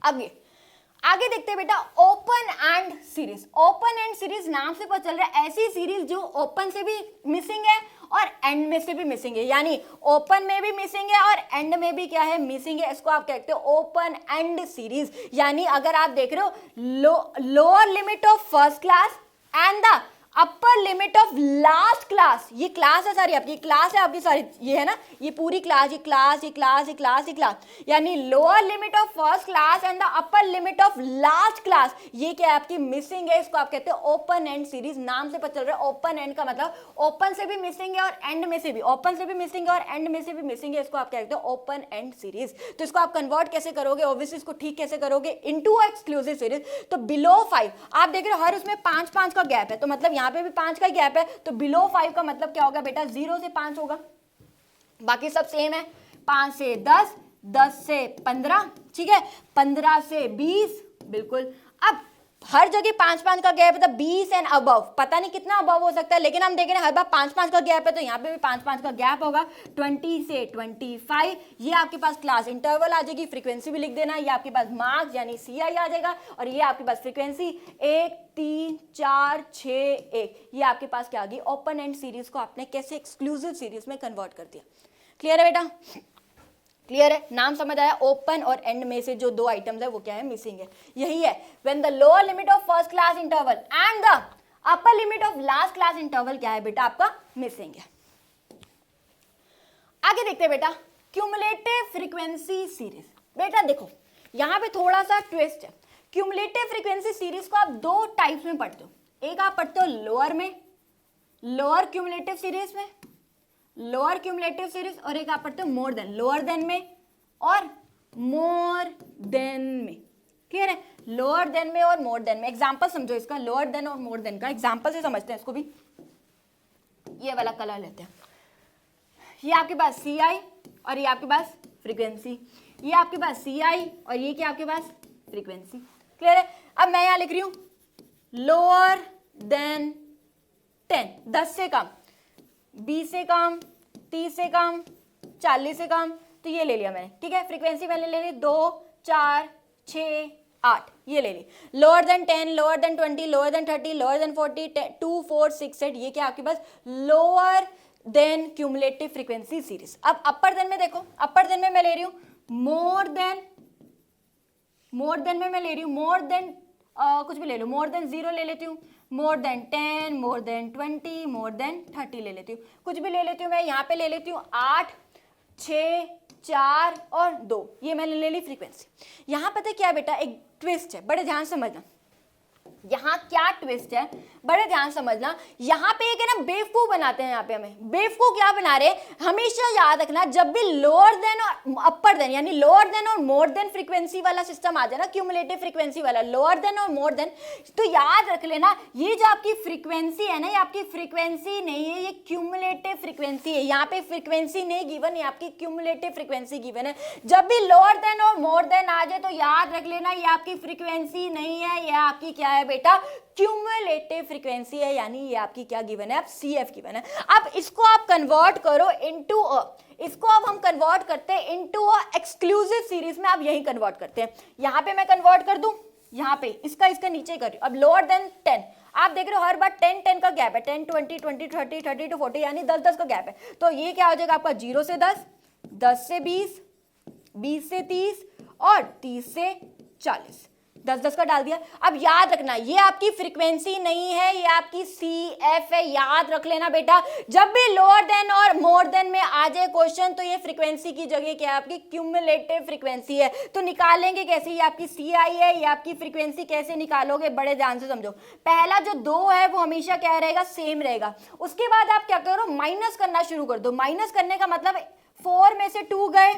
आगे देखते हैं बेटा open and series. Open and series नाम से पता चल रहा है ऐसी सीरीज जो ओपन से भी मिसिंग है और एंड में से भी मिसिंग है, यानी ओपन में भी मिसिंग है और एंड में भी क्या है मिसिंग है, इसको आप कहते हो ओपन एंड सीरीज। यानी अगर आप देख रहे हो lower limit of first class and the upper limit of last class, ये क्लास है सारी आपकी, क्लास है आपकी सारी, ये है ना, ये पूरी क्लास, ये क्लास ये क्लास ये क्लास ये क्लास, यानी lower limit of first class and the upper limit of last class, ये क्या है आपकी मिसिंग है, इसको आप कहते हो ओपन एंड सीरीज। नाम से पता चल रहा है ओपन एंड का मतलब ओपन से भी मिसिंग है और एंड में से भी, ओपन से भी मिसिंग है और एंड में से भी मिसिंग है, इसको आप कहते हो ओपन एंड सीरीज। तो इसको आप कन्वर्ट कैसे करोगे, ऑब्वियसली इसको ठीक कैसे करोगे, इनटू एक्सक्लूसिव सीरीज। तो बिलो 5 आप देख रहे हो हर उसमें 5 5 का गैप है, तो मतलब यहाँ पे भी 5 का गैप है, तो बिलो 5 का मतलब क्या होगा बेटा 0 से 5 होगा, बाकी सब सेम है, 5 से 10 10 से 15, ठीक है, 15 से 20, बिल्कुल। अब हर जगह 5 5 का गैप है, तो 20 एंड अबव, पता नहीं कितना अबव हो सकता है, लेकिन हम देख रहे हैं हर बार 5 5 का गैप है, तो यहाँ पे भी 5 5 का गैप होगा। 20 से 25 ये आपके पास क्लास इंटरवल आ जाएगी, फ्रीक्वेंसी भी लिख देना, ये आपके पास मार्क्स यानी CI आ जाएगा, और ये आपके पास फ्रीक्वेंसी 1 3 4 6 1, ये आपके पास क्या आ गई ओपन एंड सीरीज को आपने कैसे एक्सक्लूसिव सीरीज में कन्वर्ट कर दिया। क्लियर है बेटा, क्लियर है, नाम समझ आया। ओपन और एंड में से जो दो आइटम्स है वो क्या है मिसिंग है, यही है। When the lower limit of first class interval and the upper limit of last class interval क्या है बेटा आपका मिसिंग है। आगे देखते हैं बेटा क्यूमुलेटिव फ्रीक्वेंसी सीरीज। बेटा देखो यहां पे थोड़ा सा ट्विस्ट है, क्यूमुलेटिव फ्रीक्वेंसी सीरीज को आप दो टाइप्स में पढ़ते हो, एक आप पढ़ते हो लोअर में, लोअर क्यूमुलेटिव सीरीज में, लोअर क्यूमुलेटिव सीरीज, और एक आप पढ़ते हो मोर देन, लोअर देन में और मोर देन में। क्लियर है, लोअर देन में और मोर देन में। एग्जांपल समझो इसका, लोअर देन और मोर देन का एग्जांपल से समझते हैं इसको भी। ये वाला कलर लेते हैं, ये आपके पास CI और ये आपके पास फ्रीक्वेंसी, ये आपके पास CI और ये क्या आपके पास फ्रीक्वेंसी। क्लियर है, अब मैं यहां लिख रही हूं लोअर देन 10, 10 से कम, 20 से कम, 30 से कम, 40 से कम, तो ये ले लिया मैंने, ठीक है। फ्रीक्वेंसी मैंने ले ली 2 4 6 8, ये ले ली। Lower than 10, lower than 20, lower than 30, lower than 40, 2 4 6 8, ये क्या आपके पास lower than cumulative frequency series. अब अपर देन में देखो, अपर देन में मैं ले रही हूं मोर देन, मोर देन में मैं ले रही हूं मोर देन कुछ भी ले लो, मोर देन 0 ले लेती हूँ, more than 10, more than 20, more than 30 ले लेती हूँ, कुछ भी ले लेती हूँ मैं। यहाँ पे ले लेती हूँ 8 6 4 और 2, ये मैंने ले ली फ्रीक्वेंसी। यहाँ पता है क्या बेटा एक ट्विस्ट है, बड़े ध्यान से समझना, यहाँ क्या ट्विस्ट है बड़े ध्यान समझना। यहाँ पे एक है ना बेवकूफ बनाते हैं, यहाँ पे हमें बेवकूफ क्या बना रहे हैं, हमेशा याद रखना जब भी लोअर देन और अपर देन यानी लोअर देन और मोर देन फ्रीक्वेंसी वाला सिस्टम आ जाए ना, क्यूमुलेटिव फ्रीक्वेंसी वाला, लोअर देन और मोर देन, तो याद रख लेना ये जो आपकी फ्रीक्वेंसी है ना, ये आपकी फ्रीक्वेंसी नहीं है, ये क्यूमुलेटिव फ्रीक्वेंसी है। यहाँ पे फ्रीक्वेंसी नहीं गिवन, ये आपकी क्यूमुलेटिव फ्रीक्वेंसी गिवन है। जब भी लोअर देन और मोर देन आ जाए तो याद रख लेना ये आपकी फ्रीक्वेंसी नहीं है, ये आपकी क्या है बेटा क्यूमुलेटिव फ्रीक्वेंसी है, यानी ये आपकी क्या गिवन है, आप CF गिवन है। अब इसको आप कन्वर्ट करो इनटू इसको अब हम कन्वर्ट करते हैं इनटू एक्सक्लूसिव सीरीज में, आप यही कन्वर्ट करते हैं। यहां पे मैं कन्वर्ट कर दूं, यहाँ पे इसका नीचे कर रही हूँ। अब लोअर देन 10, आप देख रहे हो हर बार 10 10 का गैप है, 10 20 20 30 30 टू 40, यानी 10 10 का गैप है। तो ये क्या हो जाएगा आपका 0 से 10, 10 से 20, 20 से 30 और 30 से 40, 10 10 का डाल दिया। अब याद रखना ये आपकी फ्रीक्वेंसी नहीं है, ये आपकी CF है, याद रख लेना बेटा। जब भी लोअर देन और मोर देन में आ जाए क्वेश्चन तो ये फ्रीक्वेंसी की जगह क्या है आपकी क्यूमुलेटिव फ्रीक्वेंसी है। तो निकालेंगे कैसे, ये आपकी CI है, ये आपकी फ्रीक्वेंसी कैसे निकालोगे, बड़े ध्यान से समझो। पहला जो 2 है वो हमेशा क्या रहेगा, सेम रहेगा। उसके बाद आप क्या करो, माइनस करना शुरू कर दो। माइनस करने का मतलब 4 में से 2 गए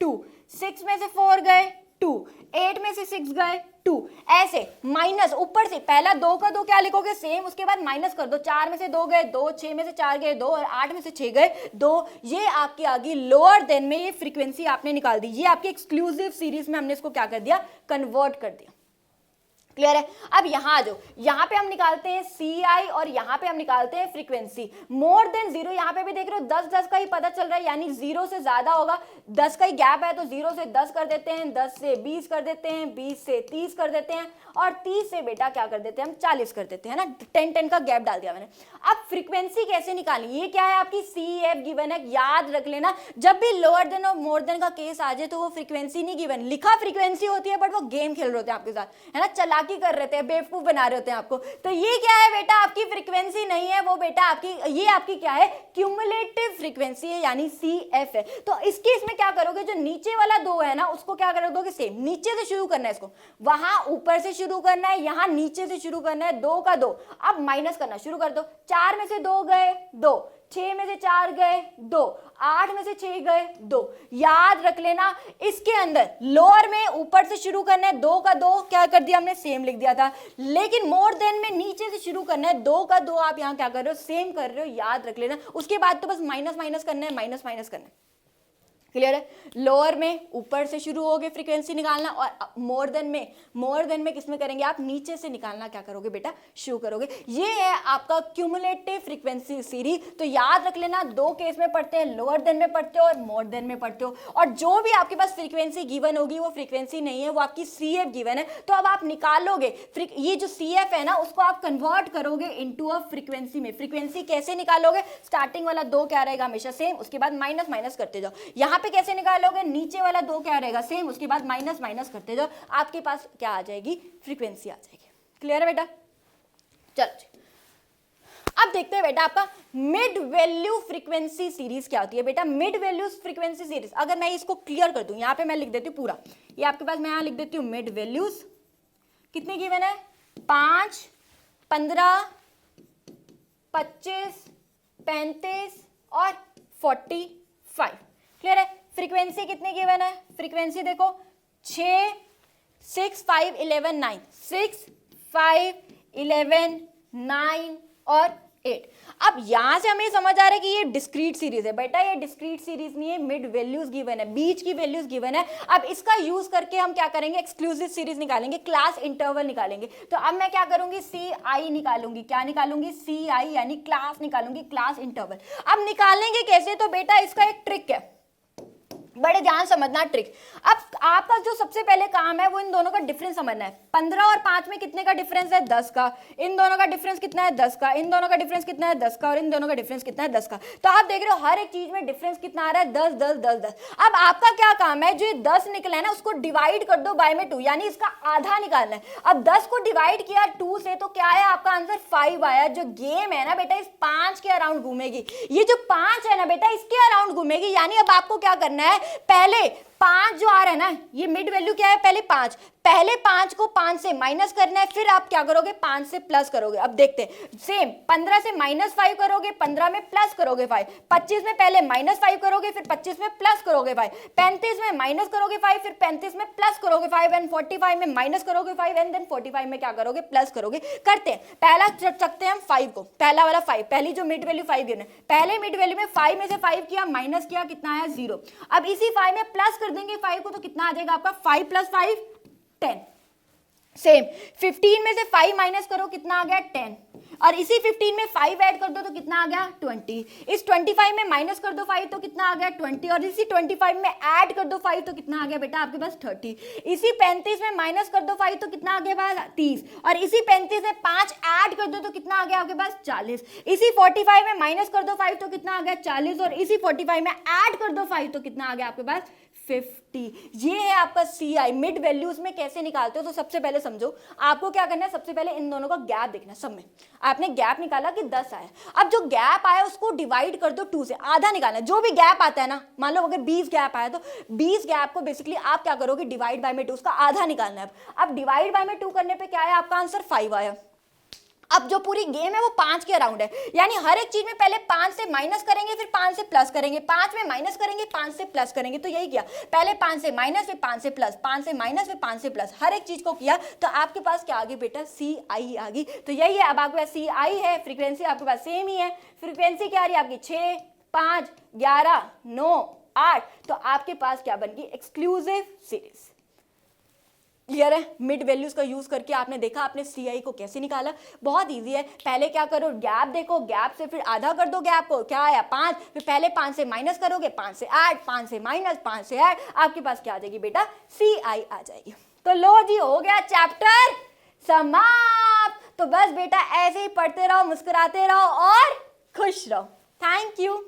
2, 6 में से 4 गए 2, 8 में से 6 गए 2, ऐसे माइनस ऊपर से पहला 2 का 2 क्या लिखोगे सेम, उसके बाद माइनस कर दो। 4 में से 2 गए 2, 6 में से 4 गए 2 और 8 में से 6 गए 2। ये आपकी आ गई लोअर देन में, ये फ्रीक्वेंसी आपने निकाल दी। ये आपकी एक्सक्लूसिव सीरीज में हमने इसको क्या कर दिया, कन्वर्ट कर दिया। क्लियर है। अब यहां आ जाओ, यहां पे हम निकालते हैं CI और यहां पे हम निकालते हैं फ्रीक्वेंसी। मोर देन 0, यहां पे भी देख रहे हो 10 10 का ही पता चल रहा है, यानी 0 से ज्यादा होगा, 10 का ही गैप है तो 0 से 10 कर देते हैं, 10 से 20 कर देते हैं, 20 से 30 कर देते हैं और 30 से बेटा क्या कर देते हैं हम 40 कर देते हैं ना, 10 10 का गैप डाल दिया मैंने। अब फ्रीक्वेंसी कैसे निकालनी, ये क्या है आपकी CF गिवन है, याद रख लेना। जब भी लोअर देन और मोर देन का केस आ जाए तो वो फ्रीक्वेंसी नहीं गिवन, लिखा फ्रीक्वेंसी होती है बट वो गेम खेल रहे होते हैं आपके साथ, है ना, चलाकी कर रहे थे, बेवकूफ बना रहे होते हैं आपको। तो ये क्या है बेटा, आपकी फ्रीक्वेंसी नहीं है वो बेटा, आपकी ये आपकी क्या है, क्यूमुलेटिव फ्रीक्वेंसी है, यानी CF है। तो इस केस में क्या करोगे, जो नीचे वाला 2 है ना उसको क्या कर दोगे सेम, नीचे से शुरू करना है इसको, वहां ऊपर से शुरू करना है, यहां नीचे से शुरू करना है, 2 का 2। अब माइनस करना शुरू कर दो, 4 में से 2 गए 2, 6 में से 4 गए 2, 8 में से 6 गए 2। याद रख लेना इसके अंदर लोअर में ऊपर से शुरू करना है, 2 का 2 क्या कर दिया हमने सेम लिख दिया था, लेकिन मोर देन में नीचे से शुरू करना है, 2 का 2 आप यहां क्या कर रहे हो सेम कर रहे हो, याद रख लेना। उसके बाद तो बस माइनस माइनस करना है, माइनस माइनस करना है। क्लियर है। लोअर में ऊपर से शुरू होगे फ्रीक्वेंसी निकालना और मोर देन में किसमें करेंगे आप, नीचे से निकालना क्या करोगे बेटा, शुरू करोगे। ये है आपका क्यूमुलेटिव फ्रीक्वेंसी सीरीज। तो याद रख लेना 2 केस में पढ़ते हैं, लोअर देन में पढ़ते हो और मोर देन में पढ़ते हो, और जो भी आपके पास फ्रीक्वेंसी गिवन होगी वो फ्रीक्वेंसी नहीं है, वो आपकी CF गिवन है। तो अब आप निकालोगे ये जो CF है ना उसको आप कन्वर्ट करोगे इनटू अ फ्रीक्वेंसी में। फ्रीक्वेंसी कैसे निकालोगे, स्टार्टिंग वाला 2 क्या रहेगा हमेशा सेम, उसके बाद माइनस माइनस करते जाओ। यहाँ पे कैसे निकालोगे, नीचे वाला 2 क्या रहेगा सेम, उसके बाद माइनस माइनस करते जाओ, आपके पास क्या आ जाएगी, फ्रीक्वेंसी आ जाएगी। क्लियर है बेटा। चलो अब देखते हैं बेटा आपका मिड वैल्यू फ्रीक्वेंसी सीरीज क्या होती है। बेटा मिड वैल्यू फ्रीक्वेंसी सीरीज अगर मैं इसको क्लियर कर दूं, यहां पे मैं लिख देती हूं पूरा, ये आपके पास मैं यहां लिख देती हूं मिड वैल्यूज कितने गिवन है, 5 15 25 35 और 45। क्लियर है। फ्रीक्वेंसी कितनी गिवन है, फ्रीक्वेंसी देखो 6 6 5 11 9, 6 5 11 9 और 8। अब यहां से हमें समझ आ रहा है कि ये डिस्क्रीट सीरीज है। बेटा ये डिस्क्रीट सीरीज नहीं है, मिड वैल्यूज गिवन है, बीच की वैल्यूज गिवन है। अब इसका यूज करके हम क्या करेंगे, एक्सक्लूसिव सीरीज निकालेंगे, क्लास इंटरवल निकालेंगे। तो अब मैं क्या करूंगी, CI निकालूंगी, क्या निकालूंगी, CI यानी क्लास निकालूंगी, क्लास इंटरवल। अब निकालेंगे कैसे, तो बेटा इसका एक ट्रिक है, बड़े ध्यान समझना ट्रिक। अब आपका जो सबसे पहले काम है वो इन दोनों का डिफरेंस समझना है। 15 और 5 में कितने का डिफरेंस है, 10 का। इन दोनों का डिफरेंस कितना है, 10 का। इन दोनों का डिफरेंस कितना है, 10 का। और इन दोनों का डिफरेंस कितना है, 10 का। तो आप देख रहे हो हर एक चीज में डिफरेंस कितना आ रहा है, 10 10 10 10। अब आपका क्या काम है, जो ये 10 निकला है ना उसको डिवाइड कर दो बाय में 2, यानी इसका आधा निकालना है। अब 10 को डिवाइड किया 2 से तो क्या है आपका आंसर 5 आया। जो गेम है ना बेटा इस 5 के अराउंड घूमेगी, ये जो 5 है ना बेटा इसके अराउंड घूमेगी। यानी अब आपको क्या करना है, पहले 5 जो आ रहा है ना, ये मिड वैल्यू क्या है, पहले 5, पहले 5 को 5 से माइनस करना है, फिर आप क्या करोगे 5 से प्लस करोगे। अब देखते हैं सेम 15 से -5 करोगे, 15 में प्लस करोगे 5, 25 में पहले -5 करोगे, फिर 25 में प्लस करोगे 5, 35 में माइनस करोगे 5, फिर 35 में प्लस करोगे 5, एंड 45 में माइनस करोगे 5, एंड देन 45 में क्या करोगे, प्लस करोगे। करते हैं, पहला चकते हैं हम 5 को, पहला वाला 5, पहली जो मिड वैल्यू 5 गिवन है, पहले मिड वैल्यू में 5 में से 5 किया, माइनस किया, कितना आया 0। अब इसी 5 में प्लस कर देंगे 5 को, तो कितना आ जाएगा आपका 5 + 5 10। सेम 15 में से 5 माइनस करो कितना आ गया 10, और इसी 15 में 5 ऐड कर दो तो कितना आ गया 20, इस 25 में माइनस कर दो 5 तो कितना आ गया 20, और इसी 25 में ऐड कर दो 5 तो कितना आ गया बेटा आपके पास 30, इसी 35 में माइनस कर दो 5 तो कितना आ गया पास 30, और इसी 35 में 5 ऐड कर दो तो कितना आ गया आपके पास 40, इसी 45 में माइनस कर दो 5 तो कितना आ गया 40, और इसी 45 में ऐड कर दो 5 तो कितना आ गया आपके पास 50। ये है आपका सी आई। मिड वैल्यूज में कैसे निकालते हो, तो सबसे पहले समझो, आपको क्या करना है, सबसे पहले इन दोनों का गैप देखना है। सब में आपने गैप निकाला कि 10 आया, अब जो गैप आया उसको डिवाइड कर दो 2 से, आधा निकालना है। जो भी गैप आता है ना, मान लो अगर 20 गैप आया तो 20 गैप को बेसिकली आप क्या करोगे, डिवाइड बाय में 2, उसका आधा निकालना है। अब डिवाइड बाय में 2 करने पे क्या आया, आपका आंसर 5 आया। अब जो पूरी गेम है वो 5 के अराउंड है, यानी हर एक चीज में पहले 5 से माइनस करेंगे फिर 5 से प्लस करेंगे, 5 में माइनस करेंगे 5 से प्लस करेंगे। तो यही किया, पहले 5 से माइनस फिर 5 से प्लस, 5 से माइनस फिर 5 से प्लस, हर एक चीज को किया तो आपके पास क्या आ गई बेटा, सी आई आ गई। तो यही है, अब आपके पास सी आई है, फ्रीक्वेंसी आपके पास सेम ही है। फ्रीक्वेंसी क्या आ रही है आपकी 6, 5, 11, 9, 8, तो आपके पास क्या बन गई, एक्सक्लूसिव सीरीज। क्लियर है, मिड वैल्यूज का यूज करके आपने देखा आपने सी आई को कैसे निकाला, बहुत इजी है। पहले क्या करो, गैप देखो, गैप से फिर आधा कर दो गैप को, क्या आया 5, फिर पहले 5 से माइनस करोगे, 5 से ऐड, 5 से माइनस, 5 से ऐड, आपके पास क्या आ जाएगी बेटा, सी आई आ जाएगी। तो लो जी, हो गया चैप्टर समाप्त। तो बस बेटा ऐसे ही पढ़ते रहो, मुस्कुराते रहो और खुश रहो। Thank you.